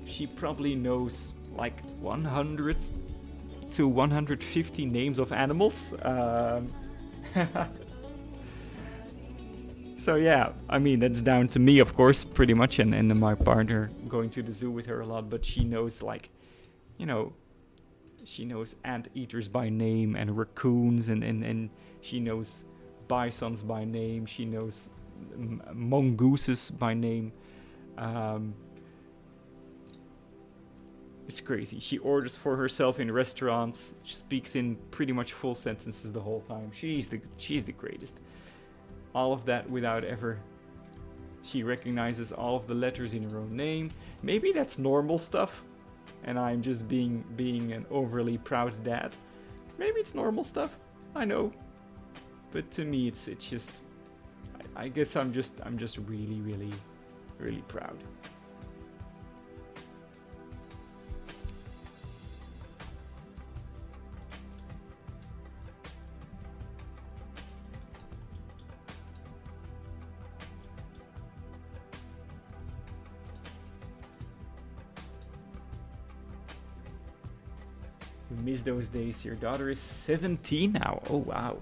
she probably knows like 100 to 150 names of animals. So yeah, I mean, that's down to me, of course, pretty much, and my partner going to the zoo with her a lot, but she knows, like, you know, she knows anteaters by name and raccoons, and she knows bisons by name, she knows mongooses by name. It's crazy. She orders for herself in restaurants, she speaks in pretty much full sentences the whole time. She's the greatest. All of that without ever... She recognizes all of the letters in her own name. Maybe that's normal stuff, and I'm just being an overly proud dad. Maybe it's normal stuff. I know, but to me, it's just. I guess I'm just really, really, really proud. You miss those days. Your daughter is 17 now. Oh, wow.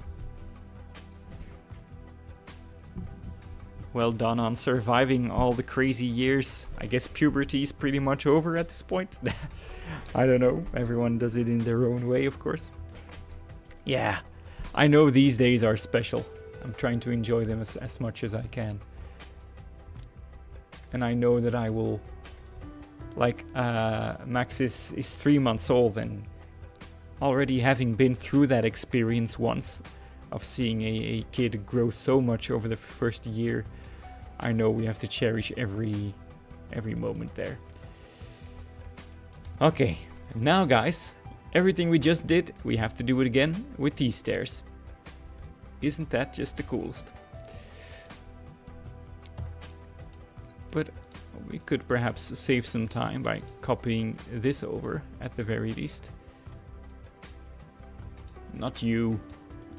Well done on surviving all the crazy years. I guess puberty is pretty much over at this point. I don't know. Everyone does it in their own way, of course. Yeah, I know these days are special. I'm trying to enjoy them as much as I can. And I know that I will... Like, Max is 3 months old, and already having been through that experience once of seeing a kid grow so much over the first year, I know we have to cherish every moment there. Okay, now guys, everything we just did, we have to do it again with these stairs. Isn't that just the coolest? But we could perhaps save some time by copying this over at the very least. Not you.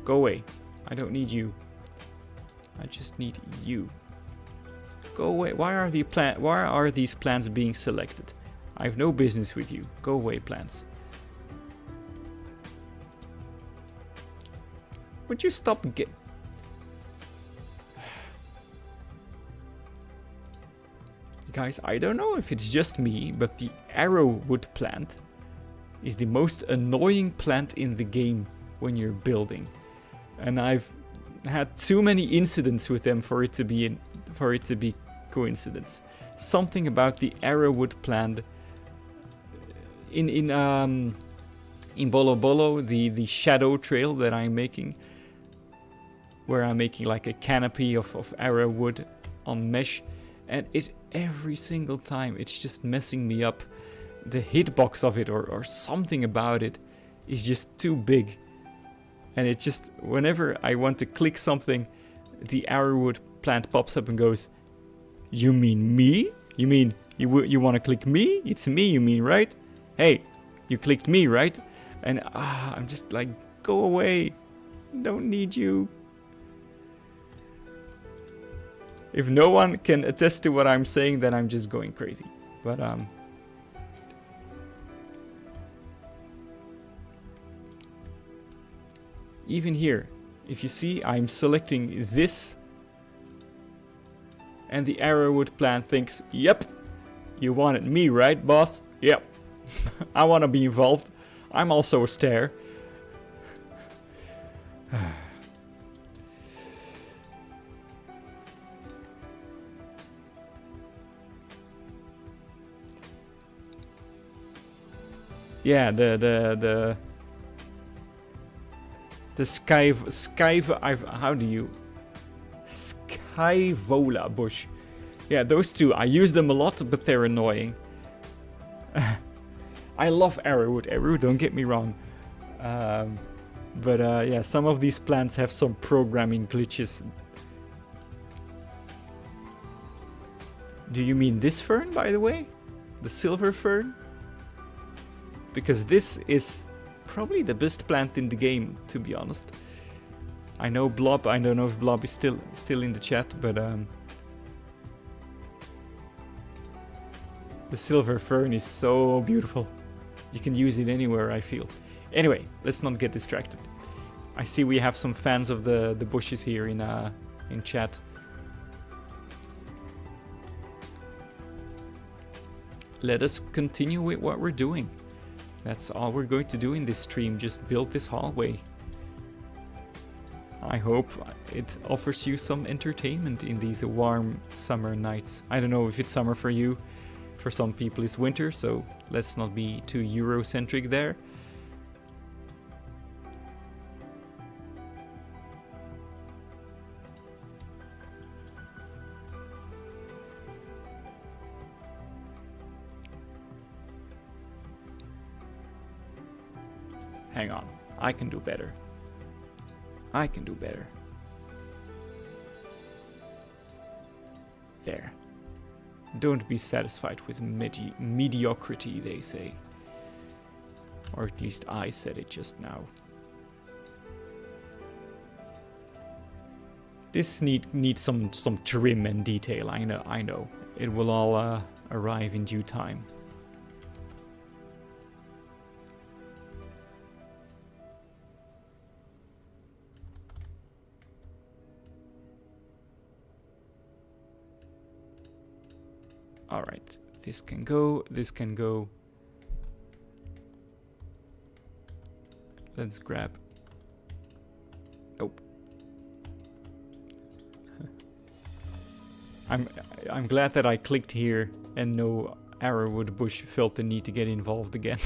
Go away. I don't need you. I just need you. Go away. Why are these plants being selected? I have no business with you. Go away, plants. Would you stop Guys, I don't know if it's just me, but the arrowwood plant is the most annoying plant in the game when you're building. And I've had too many incidents with them for it to be coincidence. Something about the arrowwood plant in Bolo Bolo, the shadow trail that I'm making, where I'm making like a canopy of arrowwood on mesh, and it every single time it's just messing me up. The hitbox of it or something about it is just too big. And it just, whenever I want to click something, the arrowwood plant pops up and goes, "You mean me? You mean you want to click me? It's me, you mean, right? Hey, you clicked me, right?" And I'm just like, go away. Don't need you. If no one can attest to what I'm saying, then I'm just going crazy. But even here, if you see, I'm selecting this, and the arrowwood plant thinks, yep, you wanted me, right, boss? Yep. I want to be involved. I'm also a stair. Yeah, the Skyvola bush. Yeah, those two. I use them a lot, but they're annoying. I love arrowwood, don't get me wrong. But yeah, some of these plants have some programming glitches. Do you mean this fern, by the way? The silver fern? Because this is probably the best plant in the game, to be honest. I know Blob, I don't know if Blob is still in the chat, but the silver fern is so beautiful. You can use it anywhere, I feel. Anyway, let's not get distracted. I see we have some fans of the bushes here in chat. Let us continue with what we're doing. That's all we're going to do in this stream, just build this hallway. I hope it offers you some entertainment in these warm summer nights. I don't know if it's summer for you. For some people it's winter, so let's not be too Eurocentric there. Hang on, I can do better. I can do better. There. Don't be satisfied with mediocrity, they say. Or at least I said it just now. This needs some trim and detail, I know. It will all arrive in due time. Alright, this can go, this can go. Let's grab. Nope. I'm glad that I clicked here and no arrowwood bush felt the need to get involved again.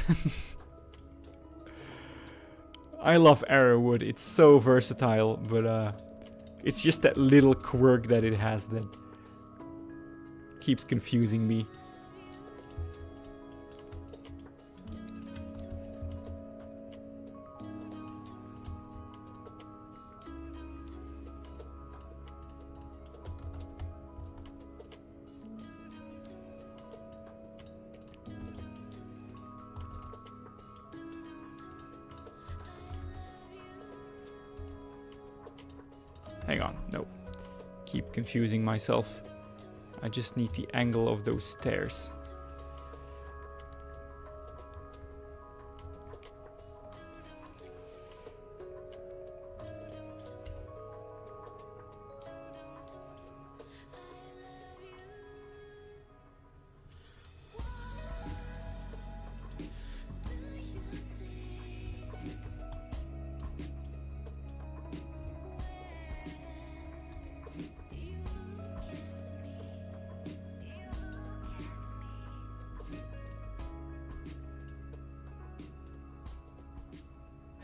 I love arrowwood, it's so versatile, but it's just that little quirk that it has that keeps confusing me. Hang on, no. Keep confusing myself. I just need the angle of those stairs.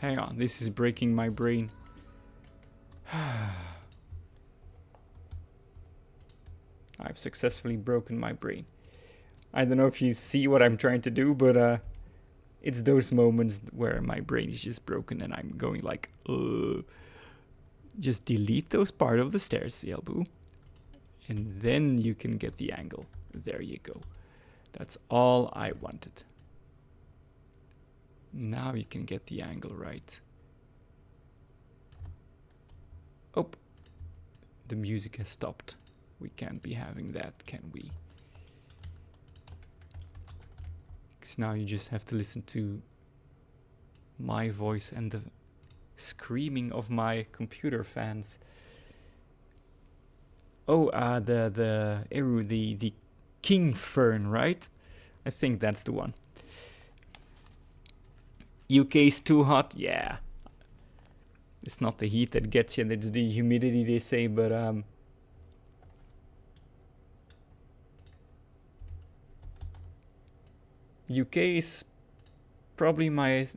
Hang on, this is breaking my brain. I've successfully broken my brain. I don't know if you see what I'm trying to do, but it's those moments where my brain is just broken and I'm going like, just delete those part of the stairs, Yelbu. And then you can get the angle. There you go. That's all I wanted. Now you can get the angle right. Oh, the music has stopped. We can't be having that, can we? Because now you just have to listen to my voice and the screaming of my computer fans. Oh, the Eru, the king fern, right? I think that's the one. UK's too hot, yeah. It's not the heat that gets you, it's the humidity, they say, but UK is probably my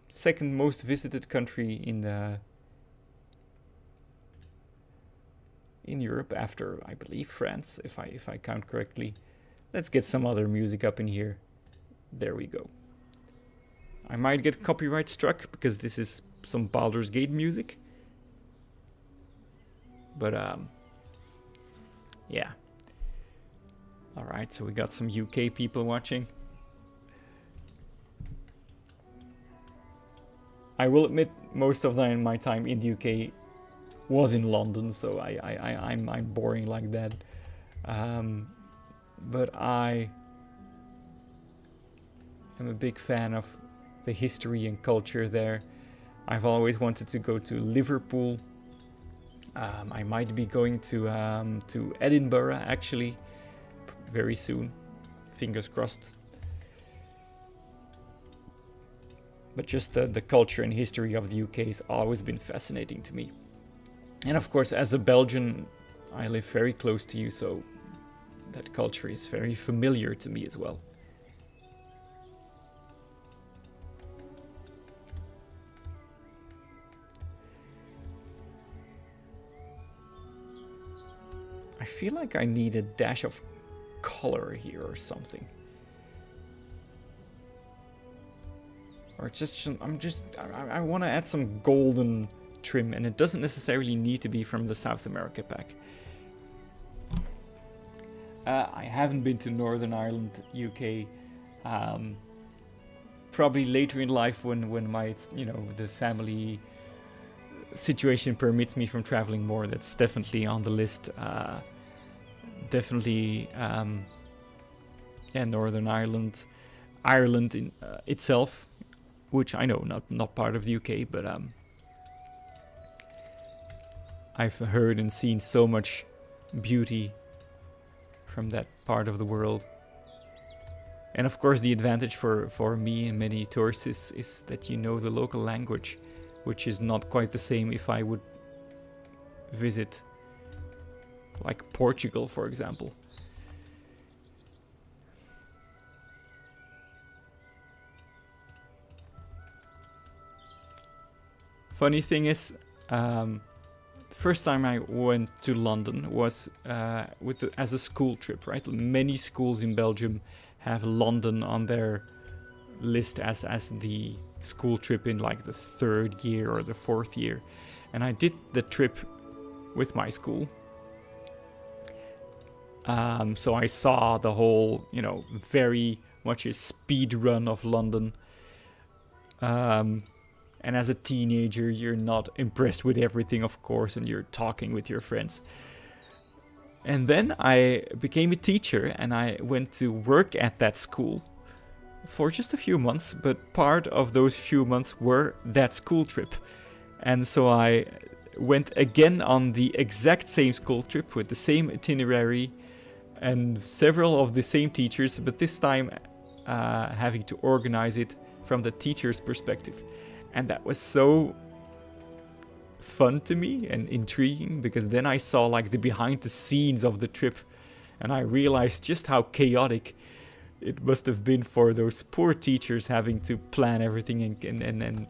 second most visited country in Europe, after, I believe, France, if I count correctly. Let's get some other music up in here. There we go. I might get copyright struck because this is some Baldur's Gate music. But yeah. Alright, so we got some UK people watching. I will admit, most of my time in the UK was in London, so I'm boring like that. But I am a big fan of the history and culture there. I've always wanted to go to Liverpool. I might be going to Edinburgh actually very soon. Fingers crossed. But just the culture and history of the UK has always been fascinating to me. And of course, as a Belgian, I live very close to you, so that culture is very familiar to me as well. I feel like I need a dash of color here or something. Or just, I want to add some golden trim, and it doesn't necessarily need to be from the South America pack. I haven't been to Northern Ireland, UK. Probably later in life when my, the family situation permits me from traveling more. That's definitely on the list. Definitely, Northern Ireland, Ireland in itself, which I know not part of the UK, but I've heard and seen so much beauty from that part of the world. And of course, the advantage for me and many tourists is that you know the local language, which is not quite the same if I would visit like Portugal, for example. Funny thing is, the first time I went to London was as a school trip, right? Many schools in Belgium have London on their list as the school trip in like the 3rd year or the 4th year. And I did the trip with my school. So I saw the whole, very much a speed run of London. And as a teenager, you're not impressed with everything, of course, and you're talking with your friends. And then I became a teacher, and I went to work at that school for just a few months, but part of those few months were that school trip. And so I went again on the exact same school trip with the same itinerary and several of the same teachers, but this time having to organize it from the teacher's perspective. And that was so fun to me and intriguing, because then I saw like the behind the scenes of the trip, and I realized just how chaotic it must have been for those poor teachers having to plan everything and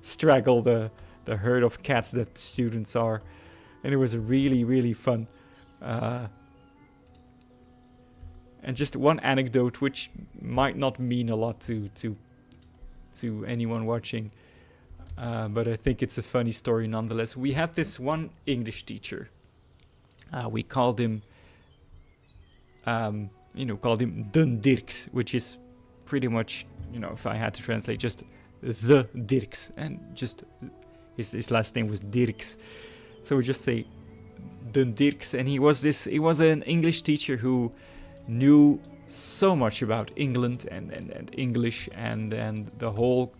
straggle the herd of cats that students are. And it was really, really fun. And just one anecdote, which might not mean a lot to anyone watching, but I think it's a funny story nonetheless. We had this one English teacher. We called him, Den Dirks, which is pretty much, if I had to translate, just the Dirks, and just his last name was Dirks. So we just say Den Dirks, and he was an English teacher who knew so much about England and English and the whole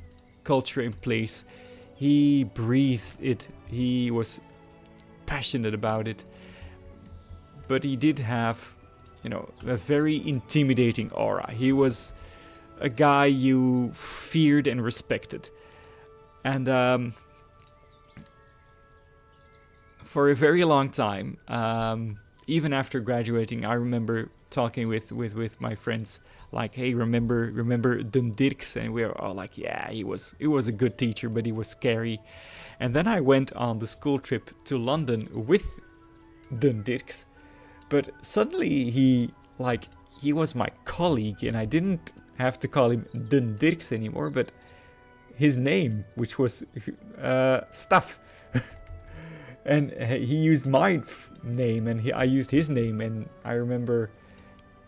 culture in place. He breathed it. He was passionate about it. But he did have, a very intimidating aura. He was a guy you feared and respected. And for a very long time, even after graduating, I remember talking with my friends, like, hey, remember Den Dirks? And we were all like, yeah, he was a good teacher, but he was scary. And then I went on the school trip to London with Den Dirks, but suddenly he was my colleague, and I didn't have to call him Den Dirks anymore, but his name, which was Staf. And he used my name, and I used his name, and I remember,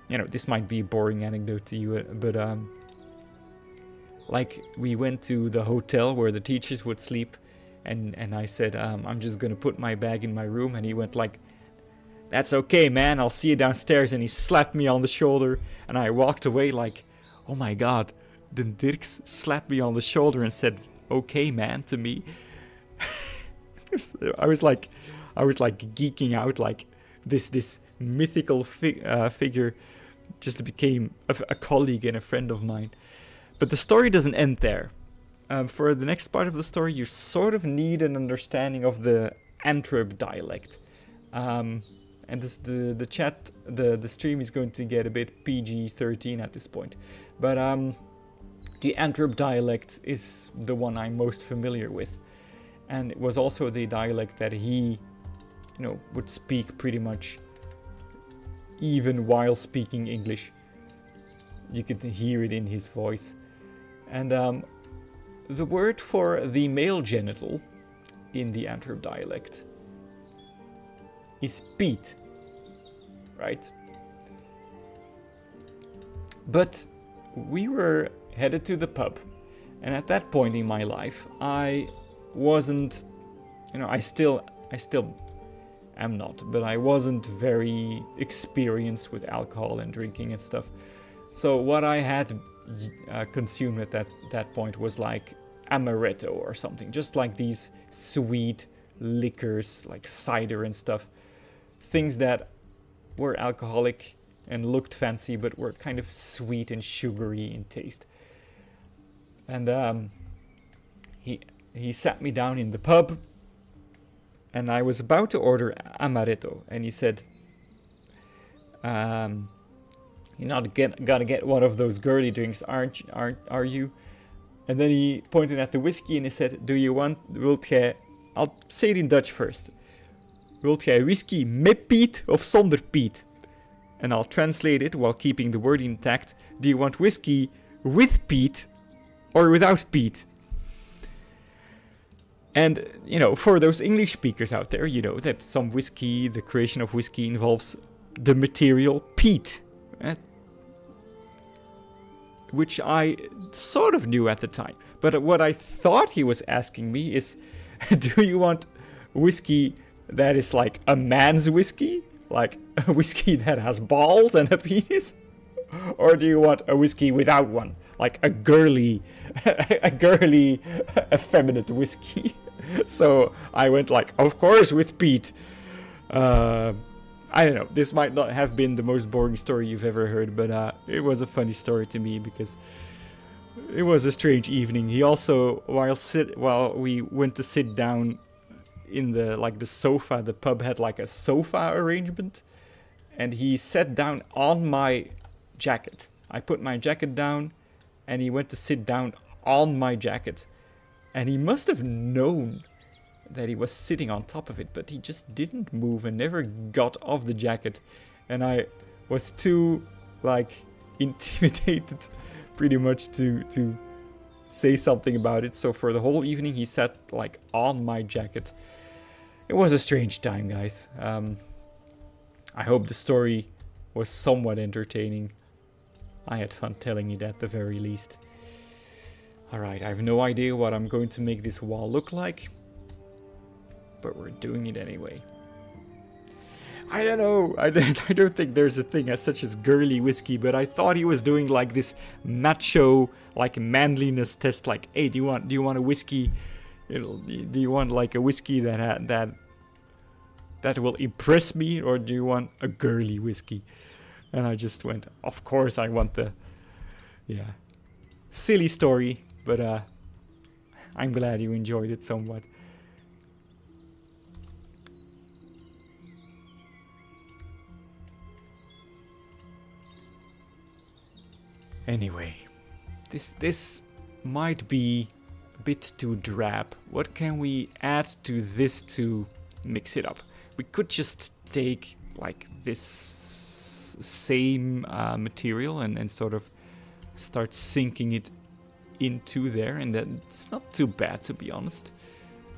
this might be a boring anecdote to you, but we went to the hotel where the teachers would sleep, and I said, I'm just gonna put my bag in my room, and he went like, that's okay, man, I'll see you downstairs, and he slapped me on the shoulder, and I walked away like, oh my god, Den Dirks slapped me on the shoulder and said, okay, man, to me. I was like geeking out, like this mythical figure just became a colleague and a friend of mine. But the story doesn't end there. For the next part of the story, you sort of need an understanding of the Antwerp dialect. And the stream is going to get a bit PG-13 at this point. But the Antwerp dialect is the one I'm most familiar with. And it was also the dialect that he, would speak pretty much even while speaking English. You could hear it in his voice. And the word for the male genital in the Antwerp dialect is Piet, right? But we were headed to the pub, and at that point in my life, I wasn't, I still am not, but I wasn't very experienced with alcohol and drinking and stuff. So what I had consumed at that point was like amaretto or something, just like these sweet liquors like cider and stuff, things that were alcoholic and looked fancy but were kind of sweet and sugary in taste. And he sat me down in the pub, and I was about to order amaretto, and he said, "You're not gotta get one of those girly drinks, are you?" And then he pointed at the whiskey and he said, wilt jij, I'll say it in Dutch first. Wilt jij whisky met Piet of zonder Piet? And I'll translate it while keeping the word intact. Do you want whiskey with Piet or without Piet? And, for those English speakers out there, you know that some whiskey, the creation of whiskey involves the material peat, which I sort of knew at the time. But what I thought he was asking me is, do you want whiskey that is like a man's whiskey? Like a whiskey that has balls and a penis? Or do you want a whiskey without one? Like a girly, effeminate whiskey? So I went like, of course, with Pete. I don't know. This might not have been the most boring story you've ever heard, but it was a funny story to me because it was a strange evening. He also, while we went to sit down in the sofa, the pub had like a sofa arrangement, and he sat down on my jacket. I put my jacket down, and he went to sit down on my jacket. And he must have known that he was sitting on top of it, but he just didn't move and never got off the jacket. And I was too, intimidated pretty much to say something about it. So for the whole evening, he sat, on my jacket. It was a strange time, guys. I hope the story was somewhat entertaining. I had fun telling it at the very least. Alright, I have no idea what I'm going to make this wall look like, but we're doing it anyway. I don't know. I don't think there's a thing as such as girly whiskey, but I thought he was doing like this macho, like manliness test. Like, hey, do you want a whiskey? Do you want like a whiskey that will impress me, or do you want a girly whiskey? And I just went, of course I want the, yeah, silly story, but I'm glad you enjoyed it somewhat. Anyway, this might be a bit too drab. What can we add to this to mix it up? We could just take like this same material and sort of start sinking it into there, and that's not too bad, to be honest.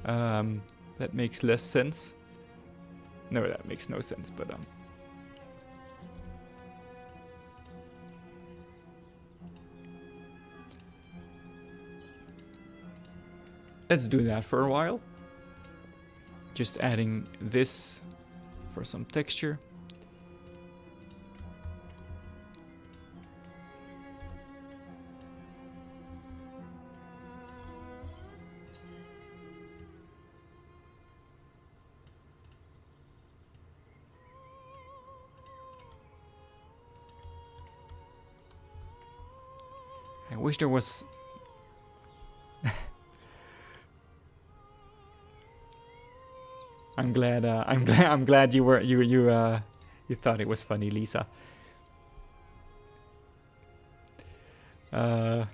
That makes less sense. No, that makes no sense, but let's do that for a while. Just adding this for some texture. I wish there was I'm glad you thought it was funny, Lisa. All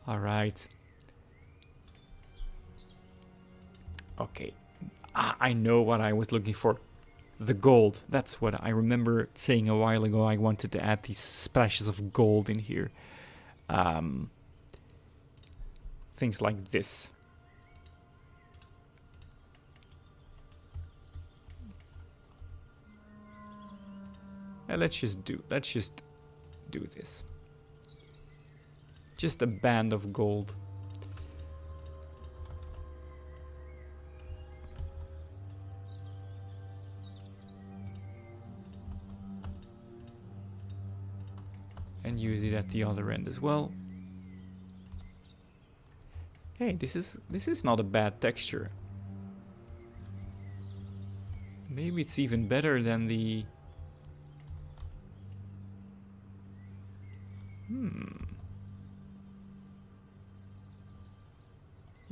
right. Okay. I know what I was looking for. The gold. That's what I remember saying a while ago. I wanted to add these splashes of gold in here. Things like this. Let's just do this. Just a band of gold. And use it at the other end as well. Hey, this is not a bad texture. Maybe it's even better than the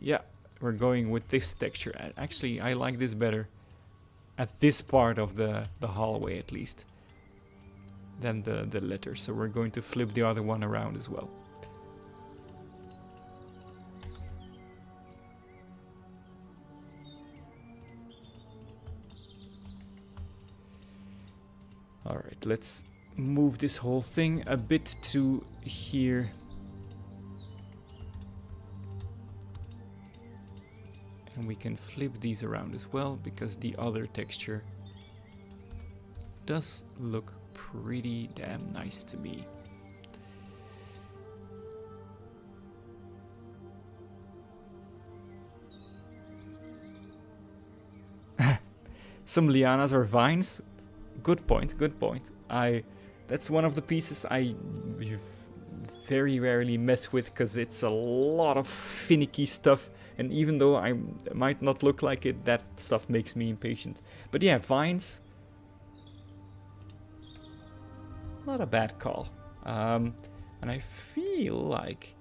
Yeah, we're going with this texture. Actually, I like this better at this part of the hallway, at least, than the letter. So we're going to flip the other one around as well. All right, let's move this whole thing a bit to here. And we can flip these around as well, because the other texture does look pretty damn nice to me. Some lianas or vines. Good point, good point. That's one of the pieces I very rarely mess with, because it's a lot of finicky stuff. And even though I might not look like it, that stuff makes me impatient. But yeah, vines. Not a bad call. And I feel like...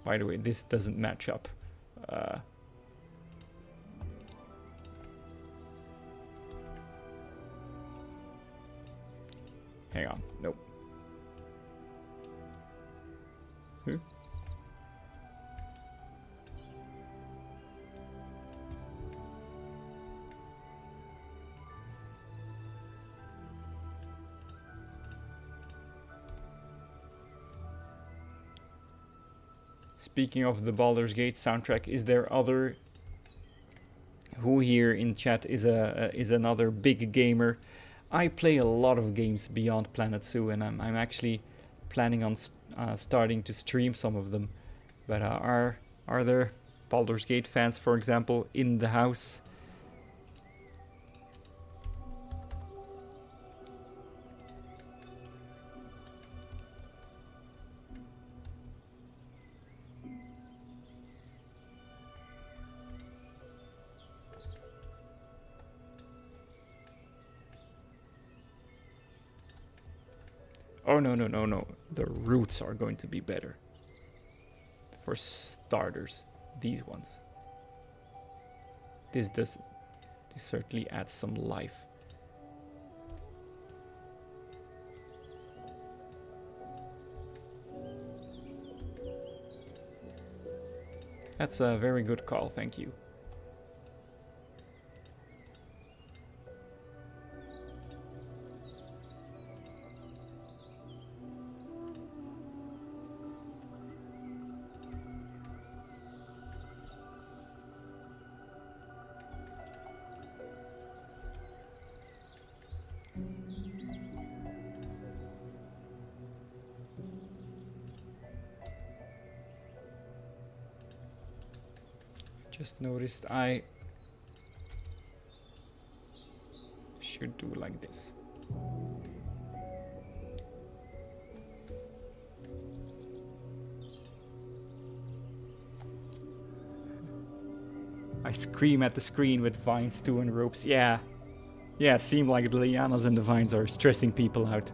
By the way, this doesn't match up. Hang on. Nope. Speaking of the Baldur's Gate soundtrack, is there other... Who here in chat is another big gamer? I play a lot of games beyond Planet Zoo, and I'm actually planning on starting to stream some of them. But are there Baldur's Gate fans, for example, in the house? Oh, no, no, no, no. The roots are going to be better. For starters, these ones. This certainly adds some life. That's a very good call, thank you. Just noticed I should do like this. I scream at the screen with vines too and ropes. Yeah. Yeah, seem like the lianas and the vines are stressing people out.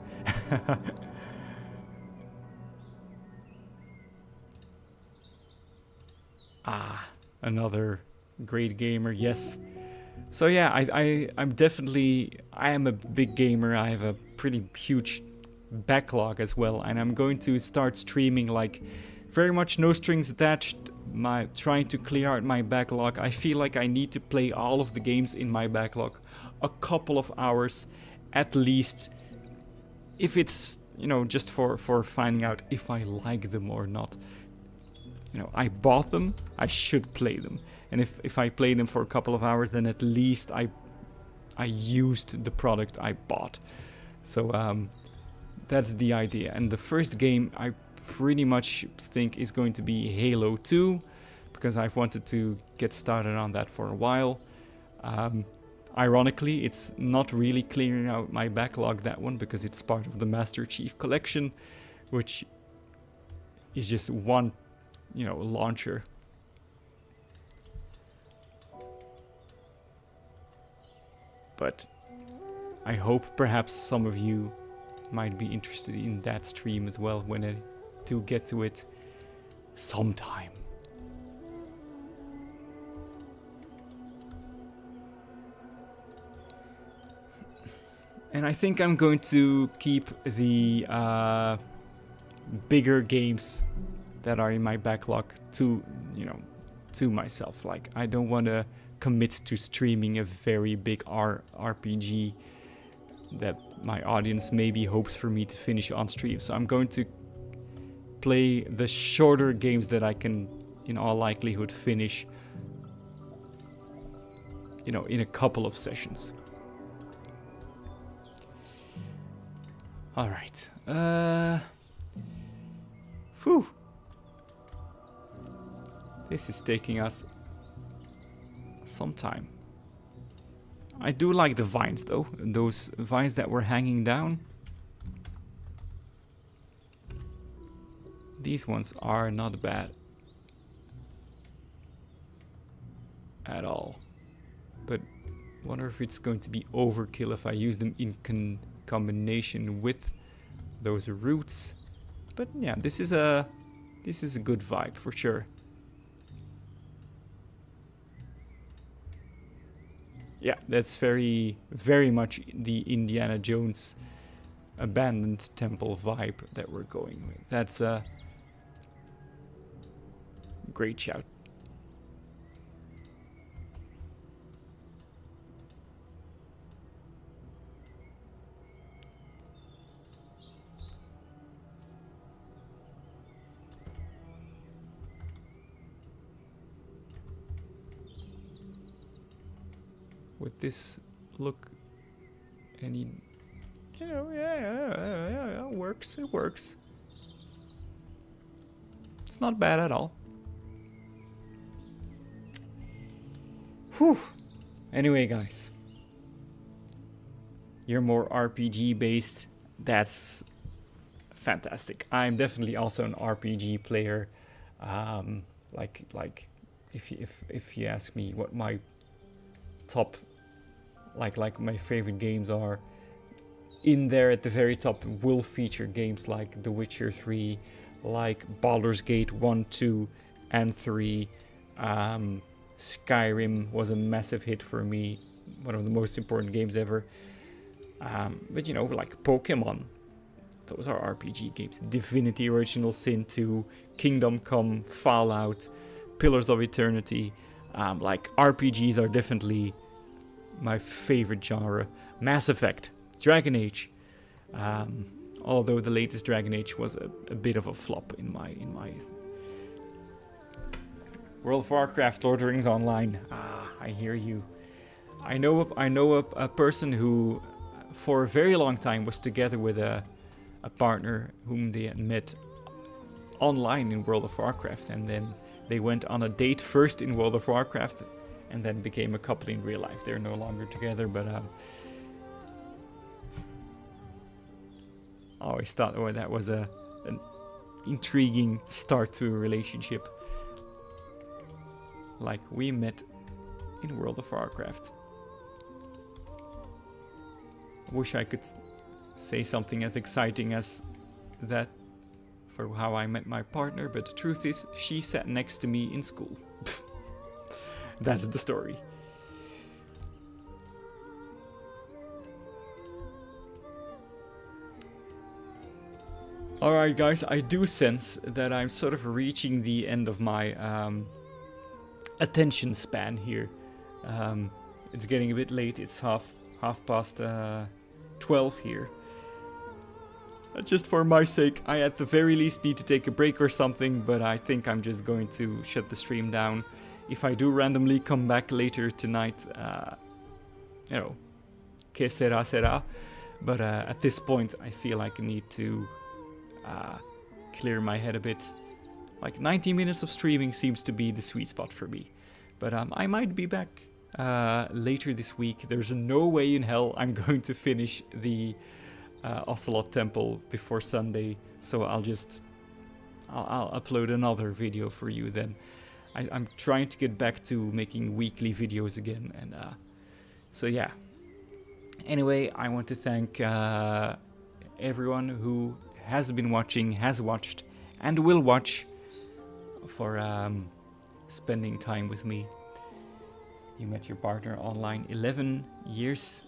Ah, another great gamer, yes. So yeah, I am a big gamer. I have a pretty huge backlog as well, and I'm going to start streaming like very much no strings attached. Trying to clear out my backlog. I feel like I need to play all of the games in my backlog a couple of hours at least, if it's, you know, just for finding out if I like them or not. You know, I bought them, I should play them. And if I play them for a couple of hours, then at least I used the product I bought. So that's the idea. And the first game I pretty much think is going to be Halo 2, because I've wanted to get started on that for a while. Ironically, it's not really clearing out my backlog, that one, because it's part of the Master Chief Collection, which is just one, you know, launcher. But I hope perhaps some of you might be interested in that stream as well when I do get to it sometime. And I think I'm going to keep the bigger games that are in my backlog to, you know, to myself. Like, I don't want to commit to streaming a very big RPG that my audience maybe hopes for me to finish on stream. So I'm going to play the shorter games that I can, in all likelihood, finish, you know, in a couple of sessions. All right. Whew. This is taking us some time. I do like the vines though. Those vines that were hanging down. These ones are not bad at all. But wonder if it's going to be overkill if I use them in combination with those roots. But yeah, this is a good vibe for sure. Yeah, that's very much the Indiana Jones abandoned temple vibe that we're going with. That's a great shout. Would this look any, you know, yeah, it works. It's not bad at all. Whew. Anyway, guys, you're more RPG based. That's fantastic. I'm definitely also an RPG player. Like if you ask me what my top, like my favorite games are, in there at the very top will feature games like The Witcher 3, like Baldur's Gate 1, 2, and 3. Skyrim was a massive hit for me, one of the most important games ever. But you know, like Pokemon, those are RPG games. Divinity Original Sin 2, Kingdom Come, Fallout, Pillars of Eternity. Like RPGs are definitely my favorite genre. Mass Effect, Dragon Age. Although the latest Dragon Age was a bit of a flop in my World of Warcraft, Lord of the Rings Online. I hear you. I know a person who, for a very long time, was together with a partner whom they had met online in World of Warcraft, and then they went on a date first in World of Warcraft, and then became a couple in real life. They're no longer together, but I always thought that was an intriguing start to a relationship. Like we met in World of Warcraft. I wish I could say something as exciting as that for how I met my partner, but the truth is, she sat next to me in school. That's the story. Alright guys, I do sense that I'm sort of reaching the end of my attention span here. It's getting a bit late. It's half past 12 here. Just for my sake, I at the very least need to take a break or something, but I think I'm just going to shut the stream down. If I do randomly come back later tonight, you know, que sera sera. But at this point, I feel like I need to clear my head a bit. Like 90 minutes of streaming seems to be the sweet spot for me. But I might be back later this week. There's no way in hell I'm going to finish the Ocelot Temple before Sunday. So I'll upload another video for you then. I'm trying to get back to making weekly videos again. And so yeah. Anyway, I want to thank everyone who has been watching, has watched, and will watch for spending time with me. You met your partner online 11 years.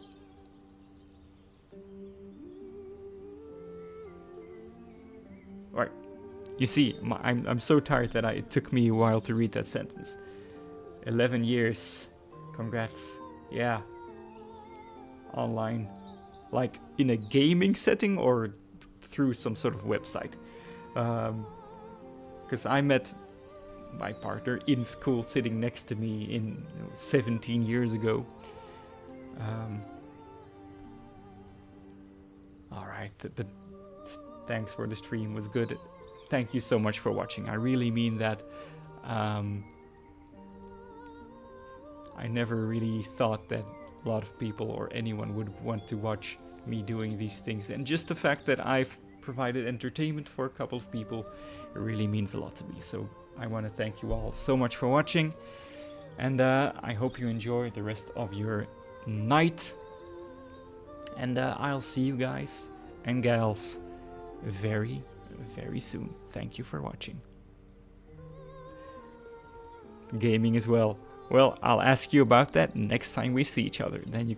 Right. You see, I'm so tired that it took me a while to read that sentence. 11 years. Congrats. Yeah. Online. Like in a gaming setting or through some sort of website. Because I met my partner in school sitting next to me 17 years ago. Alright, but thanks for the stream, was good. Thank you so much for watching. I really mean that. I never really thought that a lot of people or anyone would want to watch me doing these things. And just the fact that I've provided entertainment for a couple of people, it really means a lot to me. So I want to thank you all so much for watching. And I hope you enjoy the rest of your night. And I'll see you guys and gals very, very soon. Thank you for watching. Gaming as well. Well, I'll ask you about that next time we see each other. Then you